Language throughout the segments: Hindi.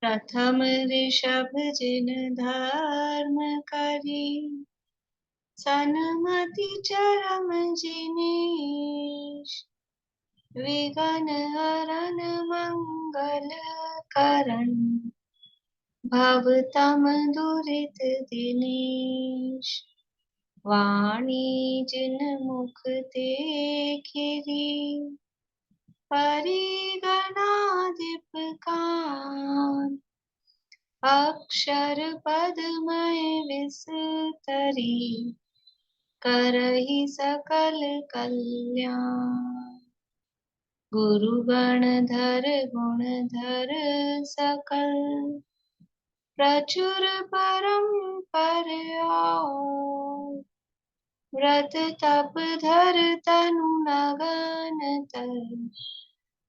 प्रथम ऋषभ जिन धर्म करी, सनमति चरम जिनेश। विघ्न हरन मंगल करण, भवतम दुरित दिनेश। वाणी जिन मुख ते खिरी, परिगणाधिप कान। अक्षर पदमय विस्तरी, करहि सकल कल्याण। गुरु गणधर गुणधर सकल, प्रचुर परम्पर और। व्रत तप धर तनु लगन तर,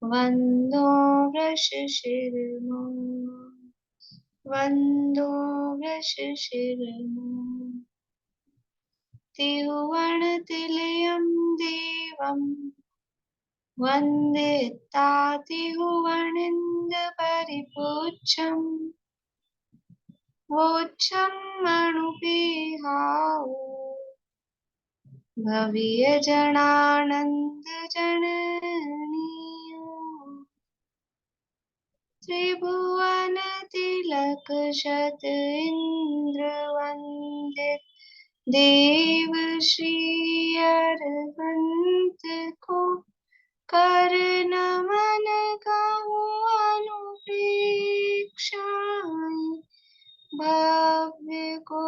वंदो वृष शिरमोर। वंदो वृष शिरमोर। तिरुवण तिलयं देवं, वन्दे तातिहुवनिन्द परिपुच्छम्। वोच्छम् अणुपिहाओ, भवीय जनानंद जननीयो। त्रिभुवन तिलक शत इंद्र वंदित, देव श्री अरहंत को। कर नमन कहूँ अनुप्रेक्षाएं, भव्य को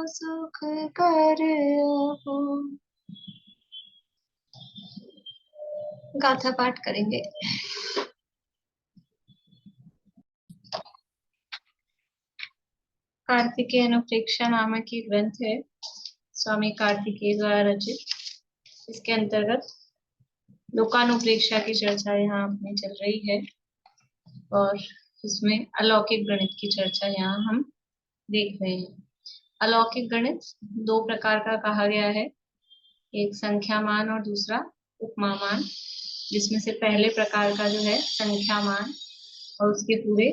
सुख कर हो। गाथा पाठ करेंगे। कार्तिकेय अनुप्रेक्षा नामक एक ग्रंथ है, स्वामी कार्तिकेय द्वारा रचित। इसके अंतर्गत लोकानुप्रेक्षा की चर्चा यहाँ अपनी चल रही है और इसमें अलौकिक गणित की चर्चा यहाँ हम देख रहे हैं। अलौकिक गणित दो प्रकार का कहा गया है, एक संख्यामान और दूसरा उपमामान, जिसमें से पहले प्रकार का जो है संख्यामान और उसके पूरे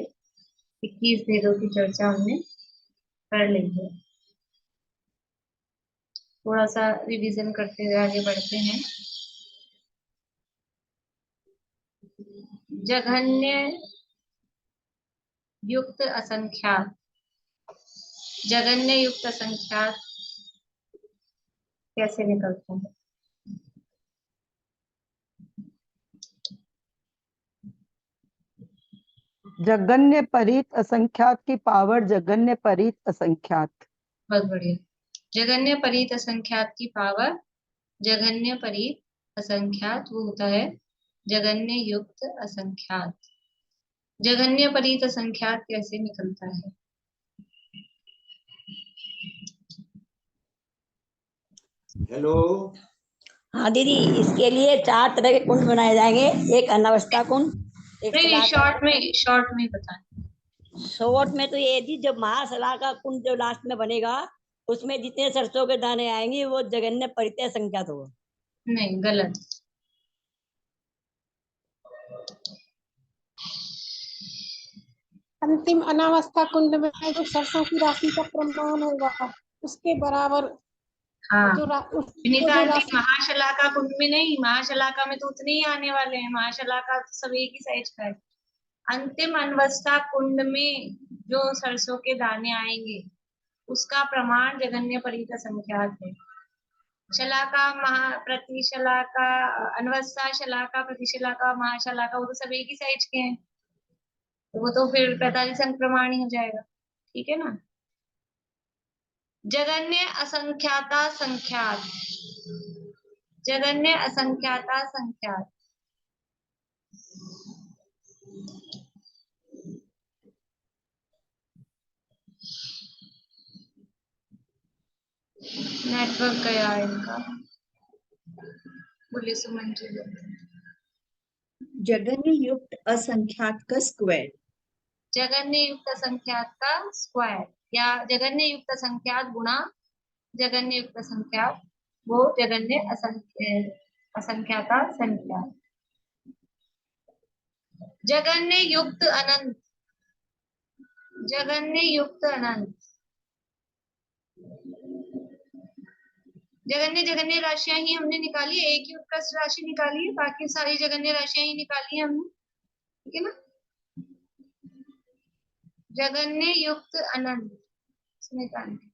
21 भेदों की चर्चा हमने कर ली है। थोड़ा सा रिवीजन करते हुए आगे बढ़ते हैं। जघन्य युक्त असंख्यात, जघन्य युक्त असंख्यात कैसे निकलता है? जगन्य परीत असंख्यात की पावर जगन्य परीत असंख्यात। बहुत बढ़िया। जगन्य परीत असंख्यात की पावर जगन्य परीत असंख्यात, वो होता है जगन्य युक्त असंख्यात। जगन्य परीत असंख्यात कैसे निकलता है? हेलो। हाँ दीदी, इसके लिए 4 तरह के कुंड बनाए जाएंगे। एक अनावस्था कुंड, एक नहीं, शॉर्ट में बताएं। शॉर्ट में तो ये जी, जब महासला का कुंड जो लास्ट में बनेगा, उसमें जितने सरसों के दाने आएंगे वो जगन्य परित्य संख्यात होगा। नहीं, गलत। अंतिम अनावस्था कुंड में जो सरसों की राशि का प्रमाण होगा उसके बराबर। हाँ, जो अंतिम महाशलाका कुंड में नहीं, महाशलाका में तो उतने ही आने वाले हैं, महाशलाका तो सब एक ही साइज का है। अंतिम अनवस्था कुंड में जो सरसों के दाने आएंगे उसका प्रमाण जगन्य परीत संख्यात है। शलाका, प्रतिशलाका, अनवस्था, शलाका, प्रतिशलाका, महाशलाका, वो तो सब एक ही साइज के हैं, तो वो तो फिर 45 अंक प्रमाण ही हो जाएगा। ठीक है ना? जगन्य असंख्याता संख्यात, जगन्य असंख्याता संख्यात। नेटवर्क गया है इनका। बोलिए सुमन जी। जगन्य युक्त असंख्यात का स्क्वायर, जगन्य युक्त संख्यात का स्क्वायर या जगन्य युक्त संख्यात गुणा जगन्य युक्त संख्यात, वो जगन्य असंख्याता संख्यात। जगन्य युक्त अनंत, जगन्य युक्त अनंत। जगन्य जगन्य राशियां ही हमने निकाली है, एक ही उत्कृष्ट राशि निकाली है, बाकी सारी जगन्य राशियां ही निकाली है हमने, ठीक है ना। जगन्य युक्त अनंत निकालेंगे।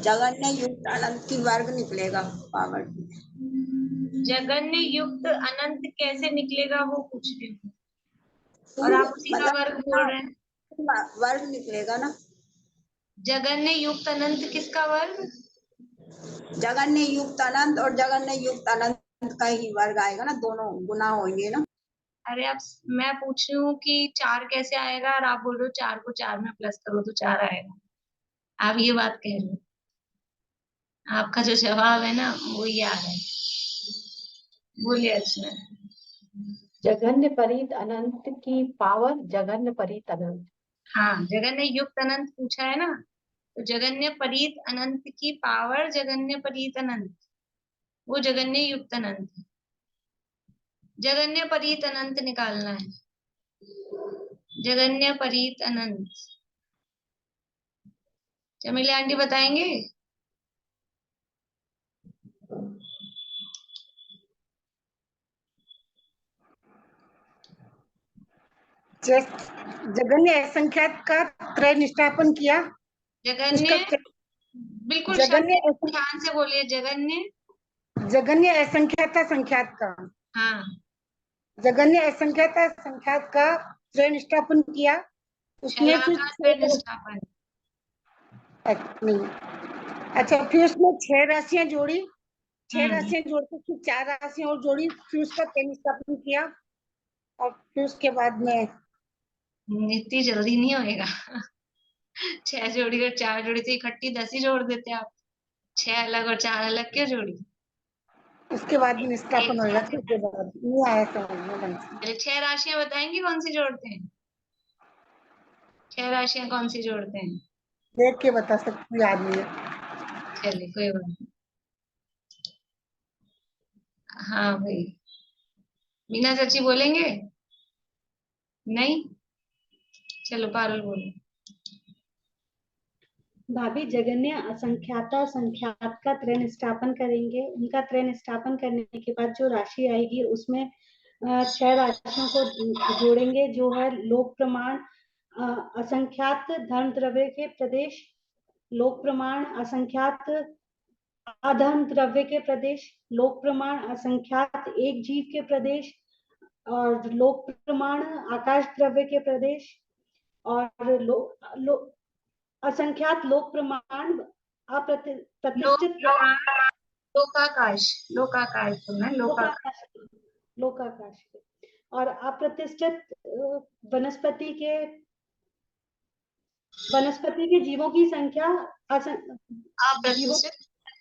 जगन्य युक्त अनंत की वर्ग निकलेगा पावर। जगन्य युक्त अनंत कैसे निकलेगा वो पूछ रही हूँ, और आप उसी का वर्ग बोल रहे हैं। वर्ग निकलेगा ना। जगन्य युक्त अनंत किसका वर्ग? जगन्य युक्त अनंत और जगन्य युक्त अनंत का ही वर्ग आएगा ना, दोनों गुना होंगे ना। अरे आप, मैं पूछ रही हूँ कि 4 कैसे आएगा, और आप बोल रहे हो 4 को 4 में प्लस करो तो 4 आएगा। आप ये बात कह रहे हो, आपका जो जवाब है ना वो ये आ रहा है। बोलिए अर्चना। जगन्य परीत अनंत की पावर जगन्य परीत अनंत। हाँ, जगन्य युक्त अनंत पूछा है ना, तो जगन्य परीत अनंत की पावर जगन्य परीत अनंत, वो जगन्य युक्त अनंत है। जगन्य परीत अनंत निकालना है, जगन्य परीत अनंत। चमेली आंटी बताएंगे? जगन्य असंख्यात का त्रय निष्ठापन किया। जगन्य, बिल्कुल जगन्य ध्यान से बोलिए। जगन्य असंख्यात संख्यात का, हाँ, जगन्य असंख्यात संख्यात का त्रय निष्ठापन किया। उसमें फिर शलाका निष्ठापन। नहीं, अच्छा, फिर उसमें 6 राशियां जोड़ी, 6 हम्म, राशियां जोड़ के फिर 4 राशियां और जोड़ी, फिर उसका त्रय निष्ठापन किया, और फिर उसके बाद में इतनी जल्दी नहीं होएगा। 6 जोड़ी और 4 जोड़ी तो इकट्ठी 10 ही जोड़ देते आप। 6 अलग और 4 अलग क्यों जोड़ी? उसके बाद में निष्ठापन एक होगा। साथ फिर उसके बाद नहीं आया समझ में ढंग से। पहले 6 राशियां बताएंगे कौन सी जोड़ते हैं? 6 राशियां कौन सी जोड़ते हैं? देख के बता सकती, याद नहीं है। चलिए कोई बात नहीं। हाँ भाई, मीना चाची बोलेंगे? नहीं, चलो पारुल बोलो। भाभी, जगन्य असंख्याता संख्यात का त्रय निष्ठापन करेंगे। उनका त्रय निष्ठापन करने के बाद जो राशि आएगी उसमें 6 राशियों को जोड़ेंगे, जो है लोक प्रमाण असंख्यात धर्म द्रव्य के प्रदेश, लोक प्रमाण असंख्यात अधर्म द्रव्य के प्रदेश, लोक प्रमाण असंख्यात एक जीव के प्रदेश, और लोक प्रमाण आकाश द्रव्य के प्रदेश, और असंख्यात लोक प्रमाण प्रतिष्ठित लोकाकाश, लोकाकाश सुना है? लोकाकाश। लोकाकाश के, और अप्रतिष्ठित वनस्पति के जीवों की संख्या अप्रतिष्ठित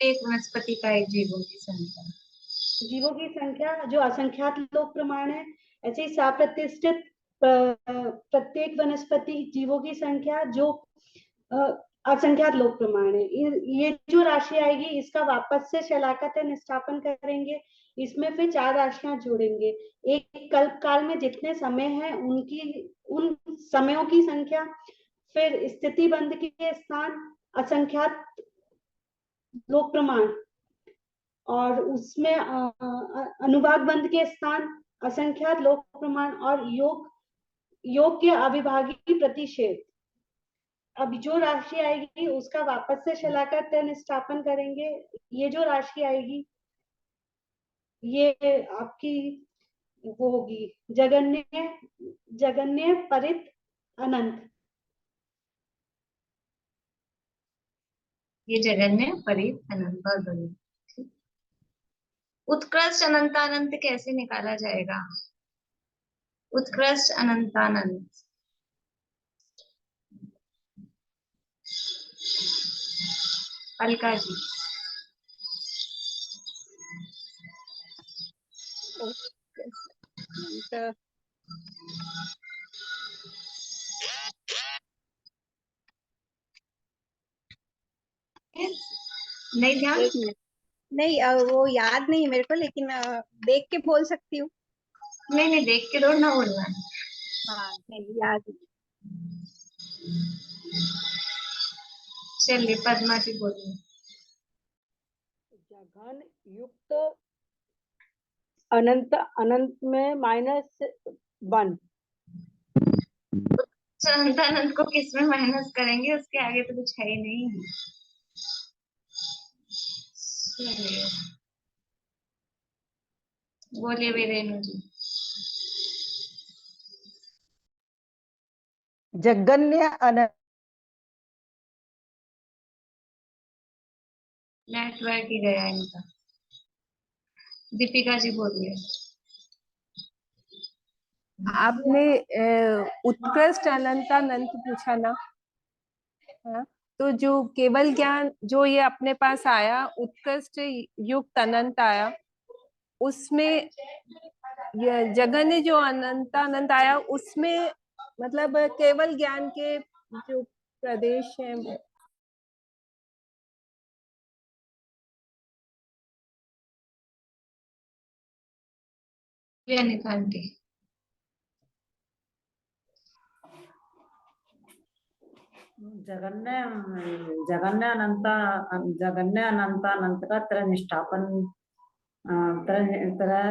एक वनस्पति का एक जीवों की संख्या, जीवों की संख्या जो असंख्यात लोक प्रमाण है, ऐसे ही साप्रतिष्ठित प्रत्येक वनस्पति जीवों की संख्या जो असंख्यात लोक प्रमाण है। ये जो राशि आएगी इसका वापस से शलाका निष्ठापन करेंगे। इसमें फिर 4 राशियां जोड़ेंगे। एक कल्प काल में जितने समय है उन समयों की संख्या, फिर स्थिति बंध के स्थान असंख्यात लोक प्रमाण, और उसमें अनुभाग बंध के स्थान असंख्यात लोक प्रमाण, और योग के अविभागी प्रतिषेध। अब जो राशि आएगी उसका वापस से शलाका निष्ठापन करेंगे। ये जो राशि आएगी ये आपकी वो होगी जगन्य परित अनंत। ये जगन्य परित अनंत। बहुत बढ़िया। उत्कृष्ट अनंतानंत कैसे निकाला जाएगा? उत्कृष्ट अनंतानंत, अलका जी। नहीं ध्यान? एक मिनट, नहीं वो याद नहीं मेरे को, लेकिन देख के बोल सकती हूँ। नहीं, देख के थोड़ा ना बोलना है। हाँ नहीं याद नहीं। चलिए पद्मा जी बोलिए। जघन युक्त अनंत, अनंत में -1। अनंत को किस में माइनस करेंगे, उसके आगे तो कुछ है ही नहीं। चलिए बोलिए भी रेणु जी। जगन्य अनंत, नेटवर्क ही गया इनका। दीपिका जी बोलिए। आपने उत्कृष्ट अनंतानंत पूछा ना। हाँ, तो जो केवल ज्ञान जो ये अपने पास आया, उत्कृष्ट युक्त अनंत आया, उसमें ये जगन्य जो अनंतानंत आया, उसमें मतलब केवल ज्ञान के जो प्रदेश हैं, अनिता आंटी। जगन्य जगन्य अनंता जगन्य अनंतानंत का तरह निष्ठापन, तरह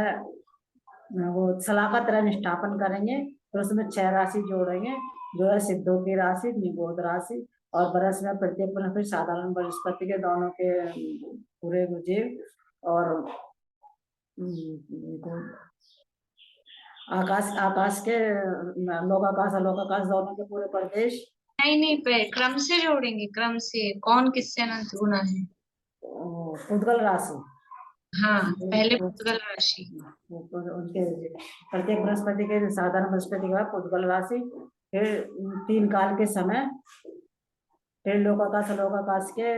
वो सलाह का तरह निष्ठापन करेंगे। तो उसमें 6 राशि जोड़ेंगे, जो है सिद्धों की राशि, निबोध राशि, और बरस में प्रत्येक बरस में साधारण बृहस्पति के दोनों के पूरे जीव, और आकाश आकाश के लोकाकाश अलोकाकाश दोनों के पूरे प्रदेश। नहीं पे क्रम से जोड़ेंगे, क्रम से कौन किससे अनंत गुना है। उद्गल राशि, हाँ पहले पुद्गल राशि। उनके प्रत्येक बृहस्पति के साधारण बृहस्पति के बाद उद्गल राशि, फिर 3 काल के समय, फिर लोकाकाश अलोकाकाश के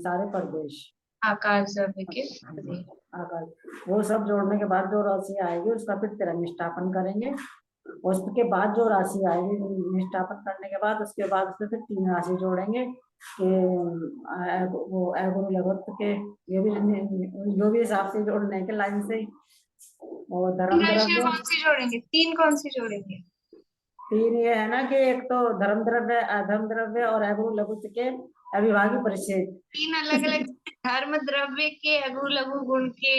सारे प्रदेश, आकाश द्रव्य के आकाश, वो सब जोड़ने के बाद जो राशि आएगी उसका फिर तेरा निष्ठापन करेंगे। उसके बाद जो राशि आएगी निष्ठापन करने के बाद, उसके बाद उसमें फिर 3 राशि जोड़ेंगे कि वो गुरु लगत के जो भी हिसाब से जोड़ने के लाइन से। और धर्म द्रव्य कौन सी जोड़ेंगे, 3 कौन सी जोड़ेंगे। 3 ये है ना कि एक तो धर्म द्रव्य, अधर्म द्रव्य और अगुरु लघु के अविभागी परिच्छेद। 3 अलग अलग धर्म द्रव्य के अगुरु लघु गुण के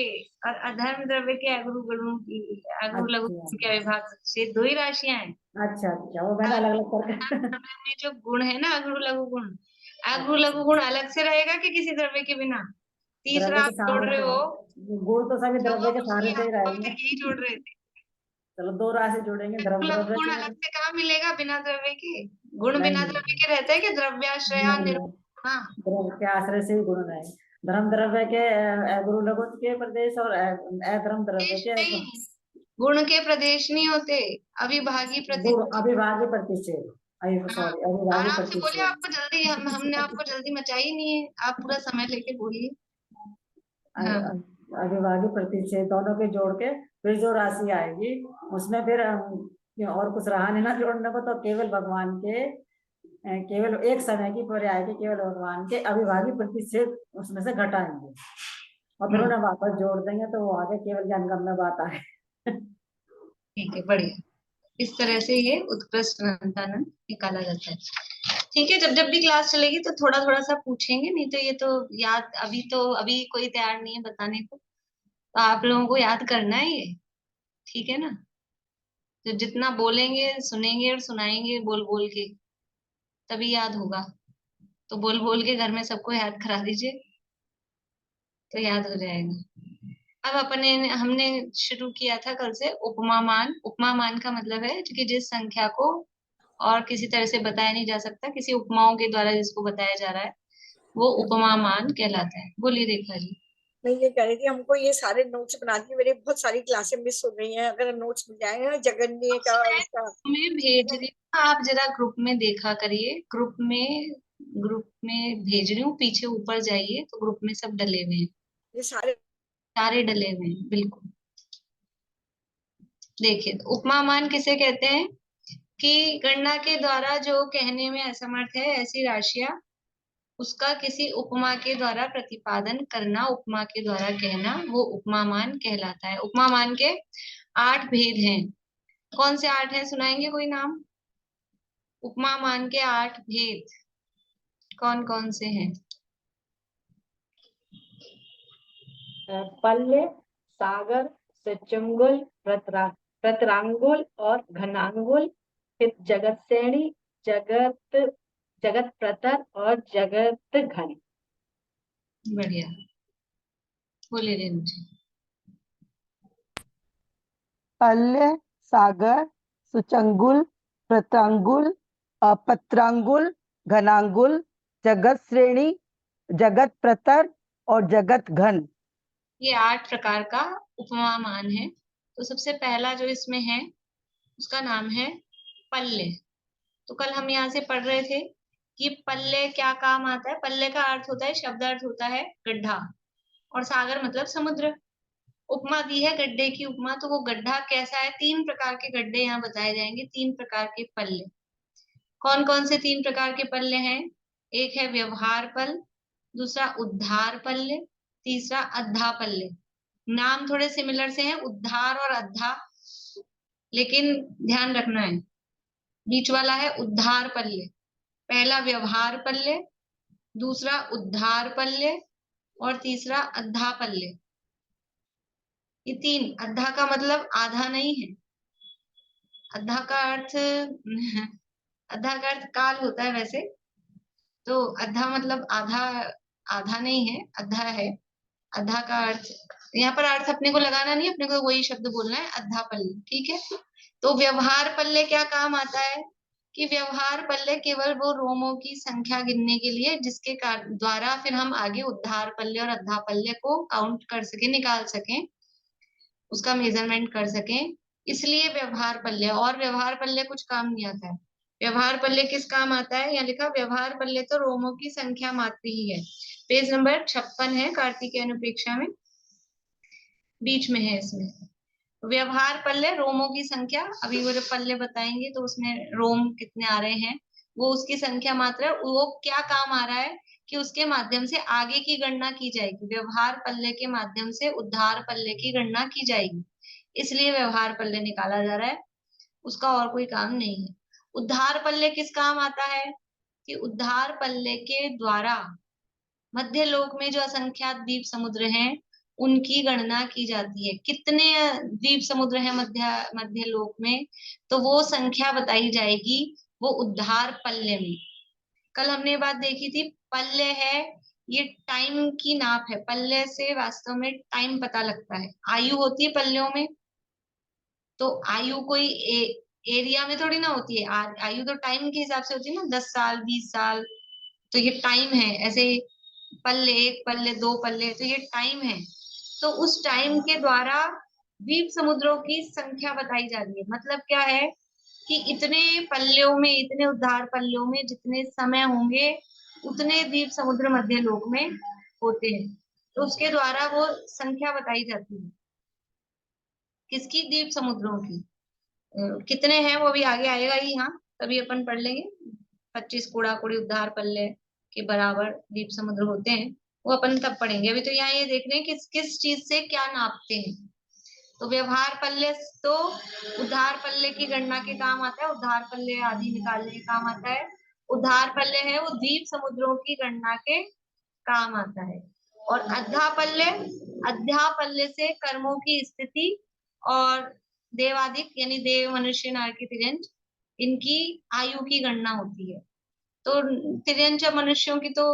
और अधर्म द्रव्य के अगुरु गुणों की, अगुरु लघु गुण के अविभाग से 2 ही राशियां हैं। अच्छा, वो मैंने अलग अलग करके में जो गुण है ना अगुरु लघु गुण अलग से रहेगा कि किसी द्रव्य के बिना। तीसरा आप जोड़ रहे हो, गुण तो सभी द्रव्य के सारे से ही रहेंगे। यही जोड़ रहे थे। चलो 2 राशि जोड़ेंगे, धर्म द्रव्य गुण अलग से कहाँ मिलेगा बिना द्रव्य के। गुण बिना द्रव्य के रहते हैं कि द्रव्याश्रय द्रव्य के आश्रय से ही गुण रहे। धर्म द्रव्य के गुरु लघु के प्रदेश और अधर्म द्रव्य के गुण के प्रदेश नहीं होते, अविभागी प्रदेश, अविभागी प्रतिच्छेद। सॉरी, अविभागी आराम से बोलिए, प्रतिच्छेद। आपको जल्दी हमने आपको जल्दी मचाई नहीं है, आप पूरा समय लेके बोलिए। अविभागी प्रतिच्छेद दोनों के जोड़ के फिर जो राशि आएगी उसमें फिर और कुछ रहा नहीं ना जोड़ने को, तो केवल भगवान के, केवल एक समय की पर्याय के केवल भगवान के अविभागी प्रतिच्छेद उसमें से घटाएंगे और फिर उन्हें वापस जोड़ देंगे, तो वो आगे केवल ज्ञानगम में बात आए। ठीक है, बढ़िया। इस तरह से ये उत्कृष्ट अनंतानंद निकाला जाता है। ठीक है, जब जब भी क्लास चलेगी तो थोड़ा थोड़ा सा पूछेंगे, नहीं तो ये तो याद अभी कोई तैयार नहीं है बताने को, तो आप लोगों को याद करना है ये, ठीक है ना। तो जितना बोलेंगे, सुनेंगे और सुनाएंगे बोल बोल के, तभी याद होगा। तो बोल बोल के घर में सबको याद करा दीजिए, तो याद हो जाएगा। अब हमने शुरू किया था कल से उपमामान। उपमामान का मतलब है कि जिस संख्या को और किसी तरह से बताया नहीं जा सकता, किसी उपमाओं के द्वारा जिसको बताया जा रहा है, वो उपमामान कहलाता है। बोलिए रेखा जी। मैं ये कह रही थी, हमको ये सारे नोट्स बना दिए, मेरी बहुत सारी क्लासें मिस हो गई हैं, अगर नोट्स मिल जाए ना जगन्य का उसका मैं भेज रही हूँ, आप जरा ग्रुप में देखा करिए। ग्रुप में भेज रही हूँ, पीछे ऊपर जाइए तो ग्रुप में सब डले हुए हैं, ये सारे डले हुए हैं बिल्कुल। देखिए, उपमामान किसे कहते हैं कि गणना के द्वारा जो कहने में असमर्थ है ऐसी राशियां, उसका किसी उपमा के द्वारा प्रतिपादन करना, उपमा के द्वारा कहना, वो उपमामान कहलाता है। उपमामान के 8 भेद हैं। कौन से 8 हैं, सुनाएंगे कोई नाम। उपमा मान के 8 भेद कौन कौन से हैं? पल्ले, सागर, सचंगुल, प्रतरांगुल और घनांगुल, फिर जगत श्रेणी, जगत प्रतर और जगत घन। बढ़िया, बोले रेणु जी। पल्ले, सागर, सुचंगुल, प्रतांगुल, पत्रांगुल, घनांगुल, जगत श्रेणी, जगत प्रतर और जगत घन। ये 8 प्रकार का उपमा मान है। तो सबसे पहला जो इसमें है उसका नाम है पल्ले। तो कल हम यहाँ से पढ़ रहे थे कि पल्ले क्या काम आता है। पल्ले का अर्थ होता है, शब्द अर्थ होता है गड्ढा, और सागर मतलब समुद्र। उपमा दी है गड्ढे की उपमा, तो वो गड्ढा कैसा है? 3 प्रकार के गड्ढे यहाँ बताए जाएंगे, 3 प्रकार के पल्ले। कौन कौन से 3 प्रकार के पल्ले हैं? एक है व्यवहार पल, दूसरा उद्धार पल्ले, तीसरा अद्धा पल्ले। नाम थोड़े सिमिलर से हैं, उद्धार और अद्धा, लेकिन ध्यान रखना है बीच वाला है उद्धार पल्ले। पहला व्यवहार पल्ले, दूसरा उद्धार पल्ले और तीसरा अद्धा पल्ले। ये 3, अद्धा का मतलब आधा नहीं है। अद्धा का अर्थ अद्धा का अर्थ काल होता है वैसे, तो अद्धा मतलब आधा, आधा नहीं है, अद्धा है। अद्धा का अर्थ यहाँ पर अर्थ अपने को लगाना नहीं, अपने को वही शब्द बोलना है, अद्धा पल्ले, ठीक है। तो व्यवहार पल्ले क्या काम आता है कि व्यवहार पल्ले केवल वो रोमों की संख्या गिनने के लिए जिसके द्वारा फिर हम आगे उद्धार पल्ले और अद्धा पल्ले को काउंट कर सके, निकाल सकें, उसका मेजरमेंट कर सकें, इसलिए व्यवहार पल्ले। और व्यवहार पल्ले कुछ काम नहीं आता है। व्यवहार पल्ले किस काम आता है? यहाँ लिखा व्यवहार पल्ले तो रोमों की संख्या मात्र ही है। पेज नंबर 56 है कार्तिकेय अनुप्रेक्षा में, बीच में है इसमें। व्यवहार पल्ले रोमों की संख्या, अभी वो जो पल्ले बताएंगे तो उसमें रोम कितने आ रहे हैं वो उसकी संख्या मात्र है। वो क्या काम आ रहा है कि उसके माध्यम से आगे की गणना की जाएगी। व्यवहार पल्ले के माध्यम से उद्धार पल्ले की गणना की जाएगी, इसलिए व्यवहार पल्ले निकाला जा रहा है, उसका और कोई काम नहीं है। उद्धार पल्ले किस काम आता है कि उद्धार पल्ले के द्वारा मध्य लोक में जो असंख्यात द्वीप समुद्र हैं उनकी गणना की जाती है। कितने द्वीप समुद्र हैं मध्य लोक में, तो वो संख्या बताई जाएगी वो उद्धार पल्ले में। कल हमने बात देखी थी, पल्ले है ये टाइम की नाप है। पल्ले से वास्तव में टाइम पता लगता है। आयु होती है पल्लों में, तो आयु कोई एरिया में थोड़ी ना होती है। आयु तो टाइम के हिसाब से होती है ना, 10 साल 20 साल, तो ये टाइम है। ऐसे पल्ले 1 पल्ले 2 पल्ले, तो ये टाइम है। तो उस टाइम के द्वारा द्वीप समुद्रों की संख्या बताई जा रही है। मतलब क्या है कि इतने पल्लों में, इतने उद्धार पल्लों में जितने समय होंगे उतने द्वीप समुद्र मध्य लोक में होते हैं, तो उसके द्वारा वो संख्या बताई जाती है। किसकी? द्वीप समुद्रों की। कितने हैं वो भी आगे आएगा ही, हाँ तभी अपन पढ़ लेंगे। 25 कूड़ा कुड़ी उद्धार पल्ले के बराबर द्वीप समुद्र होते हैं, वो अपन तब पढ़ेंगे। अभी तो यहाँ ये देख रहे हैं किस किस चीज से क्या नापते हैं। तो व्यवहार पल्ले तो उद्धार पल्ले की गणना के काम आता है, उद्धार पल्ले आदि निकालने के काम आता है। उद्धार पल्ले है वो द्वीप समुद्रों की गणना के काम आता है। और अद्धा पल्ले से कर्मों की स्थिति और देवादिक यानी देव मनुष्य नार की तिर्यंच, इनकी आयु की गणना होती है। तो तिर्यंच मनुष्यों की तो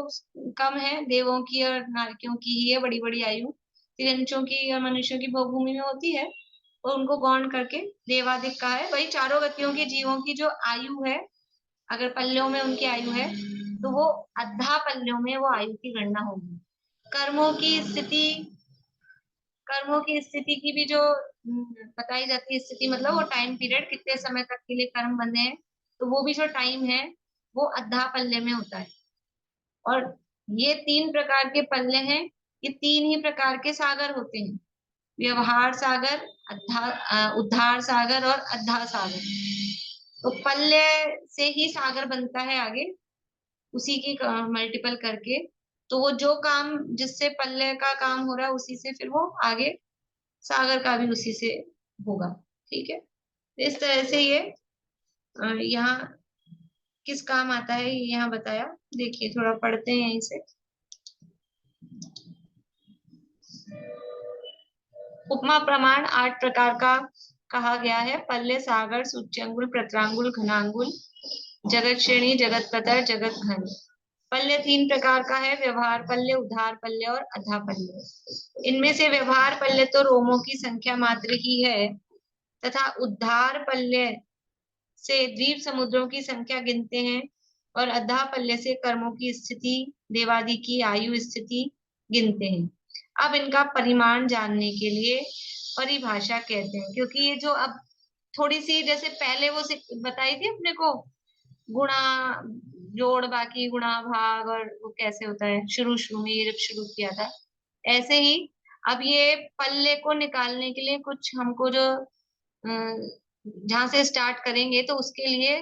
कम है, देवों की और नारकियों की ही है बड़ी बड़ी आयु। तिर्यंचों की और मनुष्यों की भोगभूमि में होती है, और उनको गौण करके देवादिक का है। वही चारों गतियों के जीवों की जो आयु है, अगर पल्लों में उनकी आयु है तो वो अद्धा पल्लों में वो आयु की गणना होगी। कर्मों की स्थिति की भी जो बताई जाती है, स्थिति मतलब वो टाइम पीरियड, कितने समय तक के लिए कर्म बंधे हैं, तो वो भी जो टाइम है वो अद्धा पल्ले में होता है। और ये 3 प्रकार के पल्ले हैं, ये 3 ही प्रकार के सागर होते हैं, व्यवहार सागर, उद्धार सागर और अद्धा सागर। तो पल्ले से ही सागर बनता है आगे, उसी की मल्टीपल करके। तो वो जो काम जिससे पल्ले का काम हो रहा है उसी से फिर वो आगे सागर का भी उसी से होगा, ठीक है। तो इस तरह से ये यहाँ किस काम आता है ये यहाँ बताया। देखिए थोड़ा पढ़ते हैं यहीं से। उपमा प्रमाण 8 प्रकार का कहा गया है। पल्ले, सागर, सूच्यंगुल, प्रत्रांगुल, घनांगुल, जगत श्रेणी, जगत प्रतर, जगत घन। पल्ले 3 प्रकार का है, व्यवहार पल्ले, उद्धार पल्ले और अधा पल्ले। इनमें से व्यवहार पल्ले तो रोमों की संख्या मात्र ही है तथा उद्धार पल्ले से द्वीप समुद्रों की संख्या गिनते हैं और अधा पल्ले से कर्मों की स्थिति, देवादि की आयु स्थिति गिनते हैं। अब इनका परिमाण जानने के लिए परिभाषा कहते हैं, क्योंकि ये जो अब थोड़ी सी जैसे पहले वो बताई थी अपने को गुणा जोड़ बाकी गुणा भाग और वो कैसे होता है शुरू में ये जब शुरू किया था, ऐसे ही अब ये पल्ले को निकालने के लिए कुछ हमको जो जहां से स्टार्ट करेंगे तो उसके लिए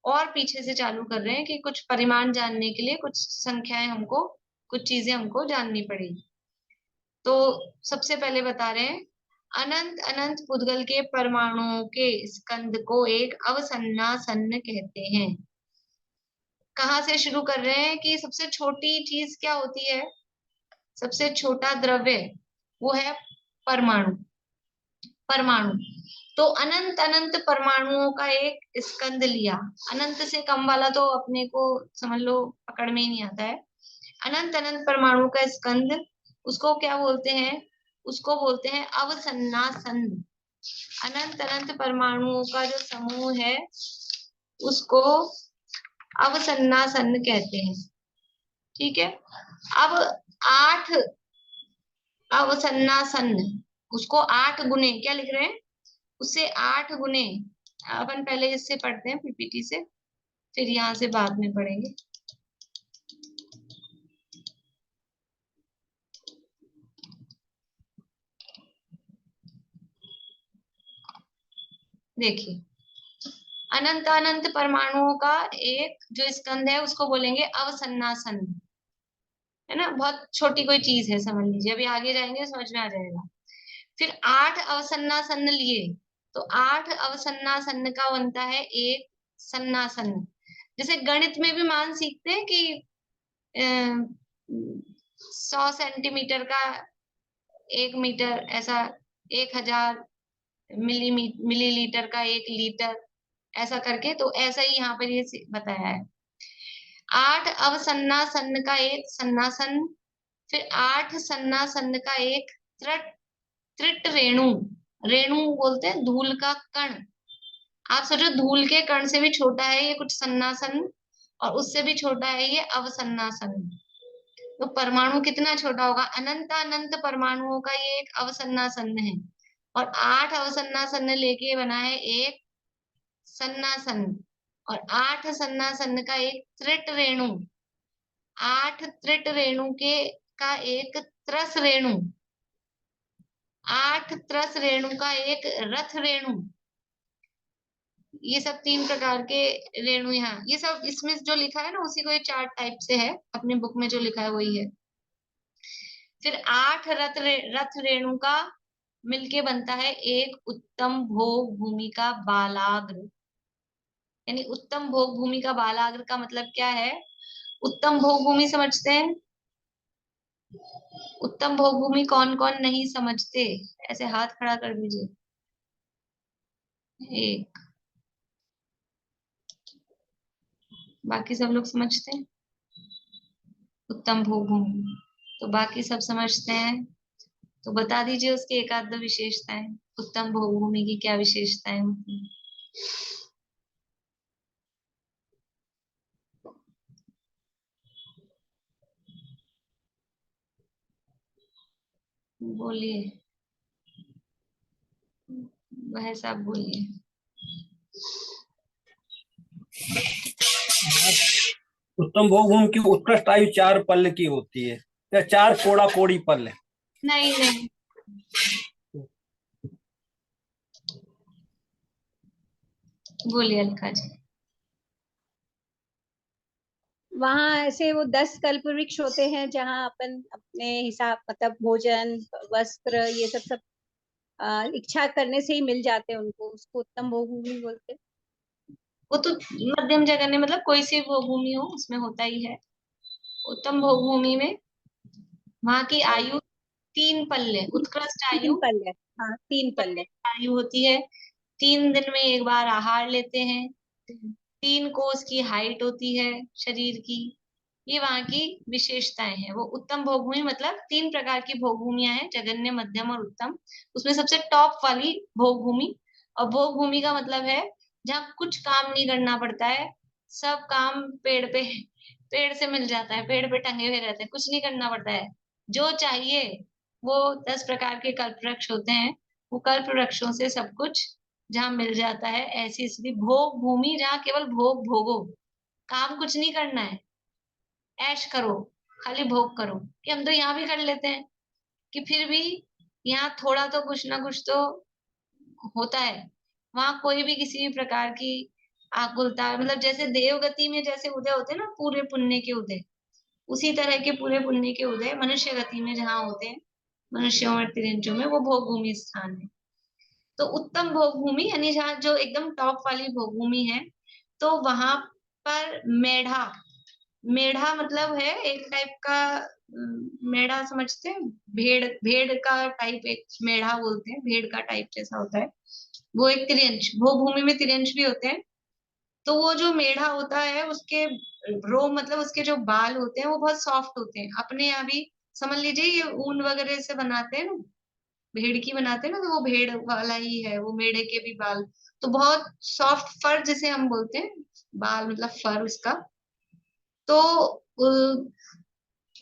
और पीछे से चालू कर रहे हैं कि कुछ परिमाण जानने के लिए कुछ संख्याएं हमको, कुछ चीजें हमको जाननी पड़ेगी। तो सबसे पहले बता रहे हैं अनंत अनंत पुद्गल के परमाणुओं के स्कंद को एक अवसन्नासन्न कहते हैं। कहाँ से शुरू कर रहे हैं कि सबसे छोटी चीज क्या होती है, सबसे छोटा द्रव्य वो है परमाणु। परमाणु तो अनंत अनंत परमाणुओं का एक स्कंद लिया। अनंत से कम वाला तो अपने को समझ लो पकड़ में ही नहीं आता है। अनंत अनंत परमाणु का स्कंद उसको क्या बोलते हैं, उसको बोलते हैं अवसन्नासन्न। अनंत अनंत परमाणुओं का जो समूह है उसको अवसन्नासन्न कहते हैं। ठीक है, अब 8 अवसन्नासन्न, उसको 8 गुने क्या लिख रहे हैं, उससे 8 गुने। अपन पहले इससे पढ़ते हैं पीपीटी से, फिर यहाँ से बाद में पढ़ेंगे। देखिए अनंत अनंत परमाणुओं का एक जो स्कंद है उसको बोलेंगे अवसन्नासन्न, है ना। बहुत छोटी कोई चीज है समझ लीजिए, अभी आगे जाएंगे समझ में आ जाएगा। फिर 8 अवसन्नासन्न लिए तो 8 अवसन्नासन्न का बनता है एक सन्नासन्न। जैसे गणित में भी मान सीखते हैं कि 100 सेंटीमीटर का 1 मीटर, ऐसा 1000 मिलीलीटर का 1 लीटर, ऐसा करके। तो ऐसा ही यहाँ पर ये बताया है। 8 अवसन्नासन्न का एक सन्नासन्न, फिर 8 सन्नासन्न का एक त्रिट रेणु। रेणु बोलते हैं धूल का कण। आप सोचो धूल के कण से भी छोटा है ये कुछ सन्नासन्न, और उससे भी छोटा है ये अवसन्नासन्न। तो परमाणु कितना छोटा होगा, अनंत अनंत परमाणुओं का ये एक अवसन्नासन्न है, और 8 अवसन्नासन्न लेके बना है एक सन्नासन्न, और 8 सन्नासन्न का एक त्रिट रेणु, 8 त्रिट रेणु के का एक त्रस रेणु, 8 त्रस रेणु का एक रथ रेणु। ये सब 3 प्रकार के रेणु यहाँ, ये सब इसमें जो लिखा है ना उसी को ये 4 टाइप से है, अपने बुक में जो लिखा है वही है। फिर 8 रथ रेणु का मिलके बनता है एक उत्तम भोग भूमि का बालाग्र। यानी उत्तम भोग भूमि का बालाग्र का मतलब क्या है, उत्तम भोग भूमि समझते हैं? उत्तम भोग भूमि कौन कौन नहीं समझते, ऐसे हाथ खड़ा कर दीजिए। एक, बाकी सब लोग समझते हैं उत्तम भोग भूमि, तो बाकी सब समझते हैं तो बता दीजिए उसकी एक आध दो विशेषताएं। उत्तम भोग भूमि की क्या विशेषताएं होती हैं? बोलिए, वह सब बोलिए। उत्तम भोग भूमि की उत्कृष्ट आयु 4 पल्ल की होती है, या 4 कोड़ा कोड़ी पल्ल? नहीं नहीं, बोलिए अलका जी। वहाँ ऐसे वो 10 कल्प वृक्ष होते हैं जहाँ अपन अपने हिसाब मतलब भोजन वस्त्र ये सब इच्छा करने से ही मिल जाते हैं उनको, उसको उत्तम भोग भूमि बोलते हैं। वो तो मध्यम जघन्य मतलब कोई सी भोग भूमि हो उसमें होता ही है। उत्तम भोग भूमि में वहां की आयु 3 पल्ले, उत्कृष्ट आयु 3 पल्ले, हाँ 3 पल्ले। आयु होती है। 3 दिन में एक बार आहार लेते हैं। 3 कोस की हाइट होती है शरीर की। ये वहां की विशेषताएं हैं। वो उत्तम भोग भूमि मतलब 3 प्रकार की भोग भूमियां हैं, जघन्य, मध्यम और उत्तम। उसमें सबसे टॉप वाली भोग भूमि। और भोग भूमि का मतलब है जहाँ कुछ काम नहीं करना पड़ता है, सब काम पेड़ से मिल जाता है, पेड़ पे टंगे हुए रहते हैं, कुछ नहीं करना पड़ता है। जो चाहिए वो 10 प्रकार के कल्प वृक्ष होते हैं, वो कल्प वृक्षों से सब कुछ जहाँ मिल जाता है। ऐसी स्थिति भोग भूमि जहाँ केवल भोग भोगो, काम कुछ नहीं करना है, ऐश करो, खाली भोग करो। कि हम तो यहाँ भी कर लेते हैं कि फिर भी यहाँ थोड़ा तो कुछ ना कुछ तो होता है। वहां कोई भी किसी भी प्रकार की आकुलता, मतलब जैसे देवगति में जैसे उदय होते हैं ना पूरे पुण्य के उदय, उसी तरह के पूरे पुण्य के उदय मनुष्य गति में जहाँ होते हैं, मनुष्यों और तिरंजों में, वो भोग भूमि स्थान है। तो उत्तम भोग भूमि यानी जहाँ जो एकदम टॉप वाली भोग भूमि है, तो वहां पर मेढ़ा, मेढ़ा मतलब है एक टाइप का मेढ़ा समझते हैं, भेड़, भेड़ का टाइप एक मेढ़ा बोलते हैं, भेड़ का टाइप जैसा होता है वो एक त्रियंश। भोग भूमि में त्रियंश भी होते हैं। तो वो जो मेढ़ा होता है उसके रो मतलब उसके जो बाल होते हैं वो बहुत सॉफ्ट होते हैं। अपने यहाँ भी समझ लीजिए ये ऊन वगैरह से बनाते हैं ना, भेड़ की बनाते हैं ना, तो वो भेड़ वाला ही है वो मेढ़े के भी बाल। तो बहुत सॉफ्ट फर जिसे हम बोलते हैं, बाल मतलब फर उसका। तो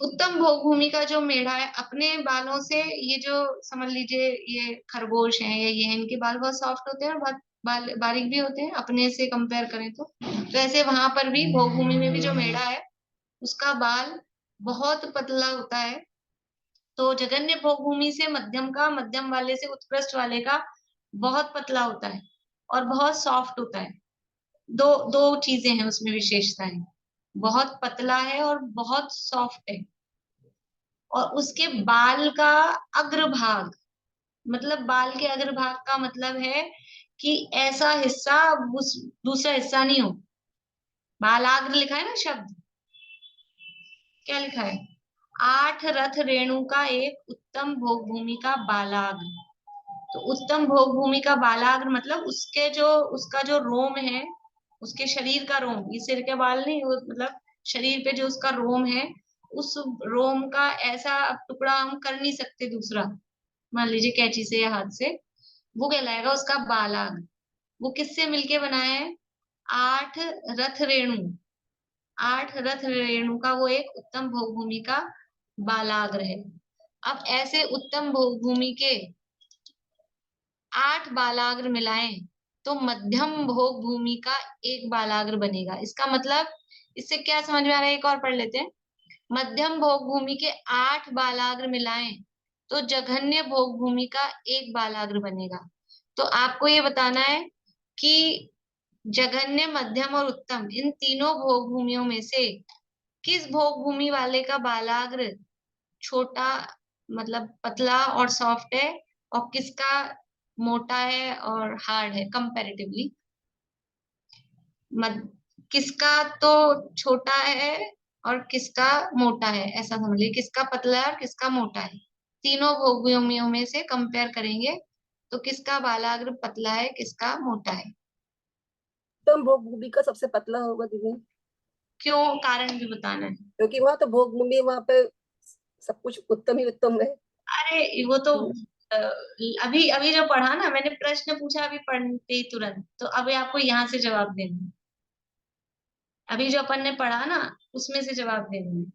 उत्तम भोग भूमि का जो मेढ़ा है अपने बालों से, ये जो समझ लीजिए ये खरगोश है या ये है, इनके बाल बहुत सॉफ्ट होते हैं और बहुत बारीक भी होते हैं अपने से कंपेयर करें तो ऐसे वहां पर भी भोग भूमि में भी जो मेढ़ा है उसका बाल बहुत पतला होता है। तो जघन्य भोग भूमि से मध्यम का, मध्यम वाले से उत्कृष्ट वाले का बहुत पतला होता है और बहुत सॉफ्ट होता है। दो दो चीजें हैं उसमें विशेषताएं, बहुत पतला है और बहुत सॉफ्ट है। और उसके बाल का अग्रभाग, मतलब बाल के अग्रभाग का मतलब है कि ऐसा हिस्सा दूसरा हिस्सा नहीं हो। बालाग्र लिखा है ना शब्द, क्या लिखा है? 8 रथ रेणु का एक उत्तम भोग भूमि का बालाग्र। तो उत्तम भोग भूमि का बालाग्र मतलब उसके जो, उसका जो रोम है, उसके शरीर का रोम, ये सिर के बाल नहीं, वो मतलब शरीर पे जो उसका रोम है, उस रोम का ऐसा टुकड़ा हम कर नहीं सकते दूसरा, मान लीजिए कैंची से या हाथ से, वो कहलाएगा उसका बालाग्र। वो किससे मिलके बना है? 8 रथ रेणु, 8 रथ रेणु का वो एक उत्तम भोग भूमि का बालाग्र है। अब ऐसे उत्तम भोग भूमि के 8 बालाग्र मिलाएं तो मध्यम भोग भूमि का एक बालाग्र बनेगा। इसका मतलब इससे क्या समझ में आ रहा है, एक और पढ़ लेते हैं। मध्यम भोग भूमि के 8 बालाग्र मिलाएं तो जघन्य भोग भूमि का एक बालाग्र बनेगा। तो आपको ये बताना है कि जघन्य, मध्यम और उत्तम इन तीनों भोग भूमियों में से किस भोग भूमि वाले का बालाग्र छोटा मतलब पतला और सॉफ्ट है, और किसका मोटा है और हार्ड है कंपैरेटिवली। किसका तो छोटा है और किसका मोटा है, ऐसा समझ लीजिए, किसका पतला है और किसका मोटा है। तीनों भोग भूमियों में से कंपेयर करेंगे तो किसका बालाग्र पतला है, किसका मोटा है। उत्तम भोग भूमि का सबसे पतला होगा दीदी। क्यों? कारण भी बताना है। क्योंकि वहां तो भोग भूमि, वहां पे सब कुछ उत्तम ही उत्तम है। अरे वो तो अभी अभी जो पढ़ा ना मैंने, प्रश्न पूछा अभी पढ़ते ही तुरंत, तो अभी आपको यहाँ से जवाब देना है। अभी जो अपन ने पढ़ा ना उसमें से जवाब देना है।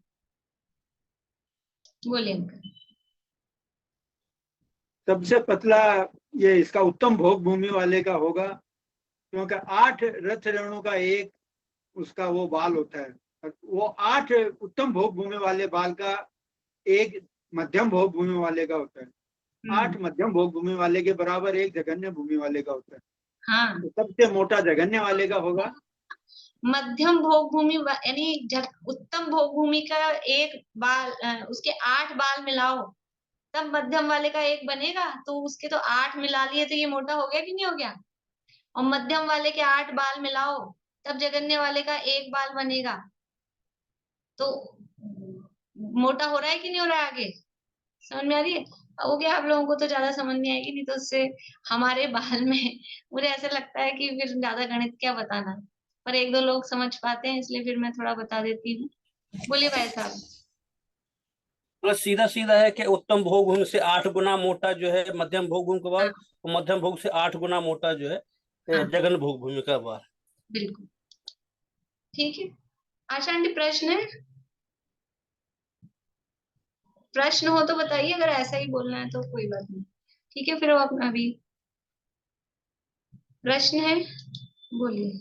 बोलिए अंकल। सबसे पतला ये इसका उत्तम भोग भूमि वाले का होगा, क्योंकि 8 रथ रेणु का एक उसका वो बाल होता है। वो 8 उत्तम भोग भूमि वाले बाल का एक मध्यम भोग भूमि वाले का होता है। 8 मध्यम भोग भूमि वाले के बराबर एक जघन्य भूमि वाले का होता है। हाँ, तो सबसे मोटा जघन्य वाले का होगा। मध्यम भोग भूमि यानी उत्तम भोग भूमि का एक बाल, उसके 8 बाल मिलाओ तब मध्यम वाले का एक बनेगा। तो उसके तो 8 मिला लिए तो ये मोटा हो गया कि नहीं हो गया? और मध्यम वाले के 8 बाल मिलाओ तब जगन्ने वाले का एक बाल बनेगा। तो मोटा हो रहा है कि नहीं हो रहा है? आगे समझ में आ रही है? हो गया। आप लोगों को तो ज्यादा समझ नहीं आएगी, नहीं तो उससे हमारे बाल में मुझे ऐसा लगता है कि फिर ज्यादा गणित क्या बताना, पर एक दो लोग समझ पाते हैं इसलिए फिर मैं थोड़ा बता देती हूँ। बोलिए भाई साहब। मतलब सीधा सीधा है कि उत्तम भोग गुण से 8 गुना मोटा जो है मध्यम भोग गुण का बाल, और मध्यम भोग से 8 गुना मोटा जो है जघन भोग भूमि का बाल। बिल्कुल ठीक है। आशा आंटी प्रश्न है? प्रश्न हो तो बताइए, अगर ऐसा ही बोलना है तो कोई बात नहीं। ठीक है, फिर वो अपना अभी प्रश्न है, बोलिए।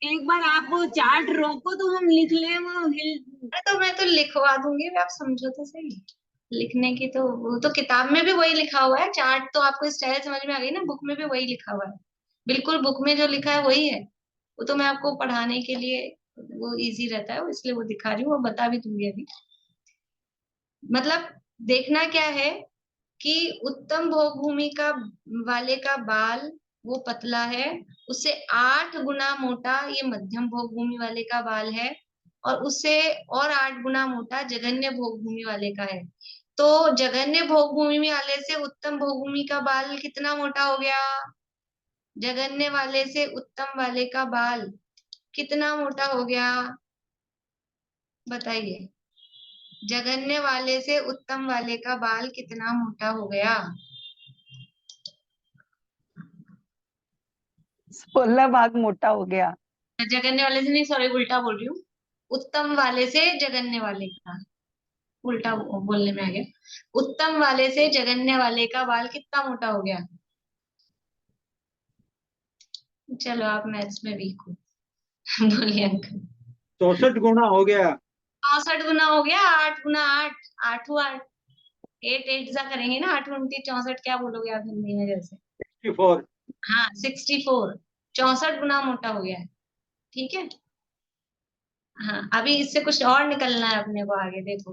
एक बार आप वो चार्ट रोको तो हम लिख लें वो अरे तो मैं तो लिखवा दूंगी, आप समझो तो सही। लिखने की तो वो तो किताब में भी वही लिखा हुआ है। चार्ट तो आपको स्टाइल समझ में आ गई ना, बुक में भी वही लिखा हुआ है। बिल्कुल बुक में जो लिखा है वही है। वो तो मैं आपको पढ़ाने के लिए वो इजी रहता है, इसलिए वो दिखा रही हूँ और बता भी दूंगी अभी। मतलब देखना क्या है कि उत्तम भोग भूमि का वाले का बाल वो पतला है, उससे 8 गुना मोटा ये मध्यम भोग भूमि वाले का बाल है, और उससे और 8 गुना मोटा जघन्य भोग भूमि वाले का है। तो जघन्य भोग भूमि वाले से उत्तम भोग भूमि का बाल कितना मोटा हो गया? जघन्य वाले से उत्तम वाले का बाल कितना मोटा हो गया? बताइए। जघन्य वाले से उत्तम वाले का बाल कितना मोटा हो गया? 16 भाग मोटा हो गया। जगन्य वाले से नहीं, सॉरी उल्टा बोल रही हूँ। उत्तम वाले से जगन्य वाले का उल्टा बोलने में आ गया। उत्तम वाले से जगन्य वाले का बाल कितना मोटा हो गया? चलो आप मैथ्स में वीक हो। बोलिए अंकल। 64 गुना हो गया। 64 गुना हो गया। 8 गुना 8, 8 8 8 8 सा करेंगे ना, 8 29 64, क्या बोलोगे आप हिंदी में जैसे? 64। हाँ 64, 64 गुना मोटा हो गया है। ठीक है। हाँ अभी इससे कुछ और निकलना है अपने को आगे, देखो।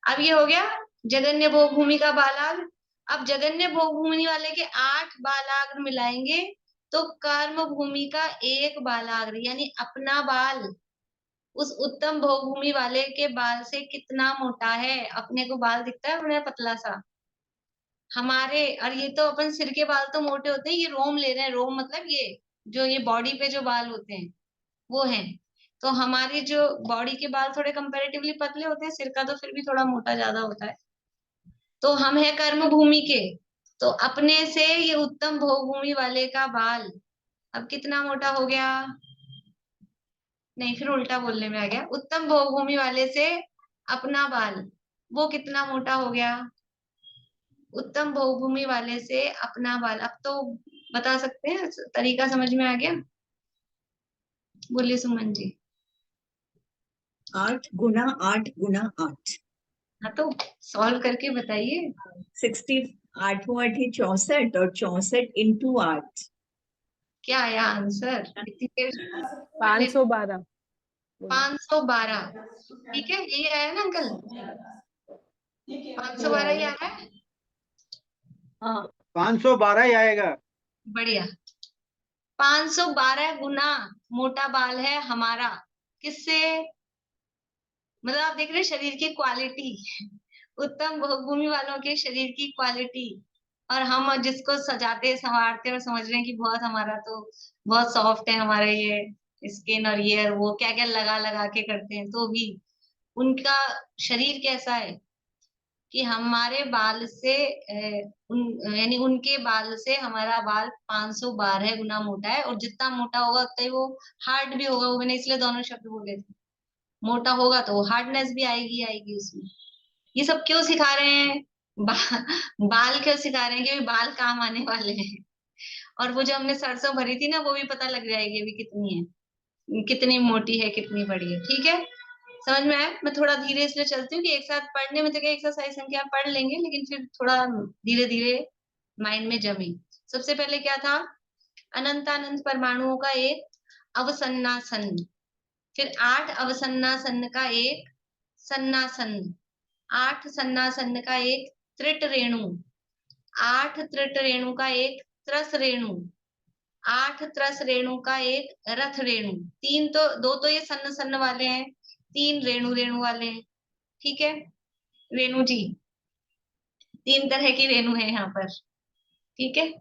अब ये हो गया जगन्य भोग भूमि का बालाग्र। अब जगन्य भोग भूमि वाले के 8 बालाग्र मिलाएंगे तो कर्म भूमि का 1 बालाग्र, यानी अपना बाल उस उत्तम भोग भूमि वाले के बाल से कितना मोटा है? अपने को बाल दिखता है उन्हें पतला सा हमारे, और ये तो अपन सिर के बाल तो मोटे होते हैं, ये रोम ले रहे हैं। रोम मतलब ये जो ये बॉडी पे जो बाल होते हैं वो है। तो हमारी जो बॉडी के बाल थोड़े कंपैरेटिवली पतले होते हैं, सिर का तो फिर भी थोड़ा मोटा ज्यादा होता है। तो हम है कर्म भूमि के, तो अपने से ये उत्तम भोग भूमि वाले का बाल अब कितना मोटा हो गया? नहीं फिर उल्टा बोलने में आ गया। उत्तम भोग भूमि वाले से अपना बाल वो कितना मोटा हो गया? उत्तम भोग भूमि वाले से अपना बाल। अब तो बता सकते हैं, तरीका समझ में आ गया? बोलिए सुमन जी। 8 गुना 8 गुना 8। हाँ तो सॉल्व करके बताइए। 60, 8 64 और 64 इंटू 8। क्या आया आंसर? 512। 512। ठीक है, यही आया ना अंकल? 512 ही आ रहा है। हाँ 512 ही आएगा। बढ़िया। 512 गुना मोटा बाल है हमारा। किससे? मतलब आप देख रहे हैं शरीर की क्वालिटी, उत्तम भोगभूमि वालों के शरीर की क्वालिटी, और हम जिसको सजाते संवारते और समझ रहे हैं कि बहुत हमारा तो बहुत सॉफ्ट है हमारे ये स्किन और ये और वो क्या क्या लगा लगा के करते हैं, तो भी उनका शरीर कैसा है कि हमारे बाल से यानी उनके बाल से हमारा बाल 512 गुना मोटा है, और जितना मोटा होगा उतना ही वो हार्ड भी होगा। वो मैंने इसलिए दोनों शब्द बोले थे, मोटा होगा तो हार्डनेस भी आएगी आएगी उसमें। ये सब क्यों सिखा रहे हैं? बाल क्यों सिखा रहे हैं? क्योंकि बाल काम आने वाले हैं। और वो जो हमने सरसों भरी थी ना, वो भी पता लग जाएगी अभी कितनी है, कितनी मोटी है, कितनी बड़ी है। ठीक है, समझ में आया? मैं थोड़ा धीरे इसलिए चलती हूँ कि एक साथ पढ़ने में तो क्या एक्सरसाइज संख्या पढ़ लेंगे, लेकिन फिर थोड़ा धीरे धीरे माइंड में जमे। सबसे पहले क्या था? अनंतानंत परमाणुओं का एक अवसन्नासन, फिर 8 अवसन्नासन का एक सन्नासन, 8 सन्नासन का एक त्रिट रेणु, 8 त्रिट रेणु का एक त्रस रेणु, 8 त्रस रेणु का एक रथ रेणु, 3 तो 2 तो ये सन्न सन्न वाले हैं, 3 रेणु रेणु वाले हैं, ठीक है रेणु जी, 3 तरह की रेणु है यहाँ पर, ठीक है।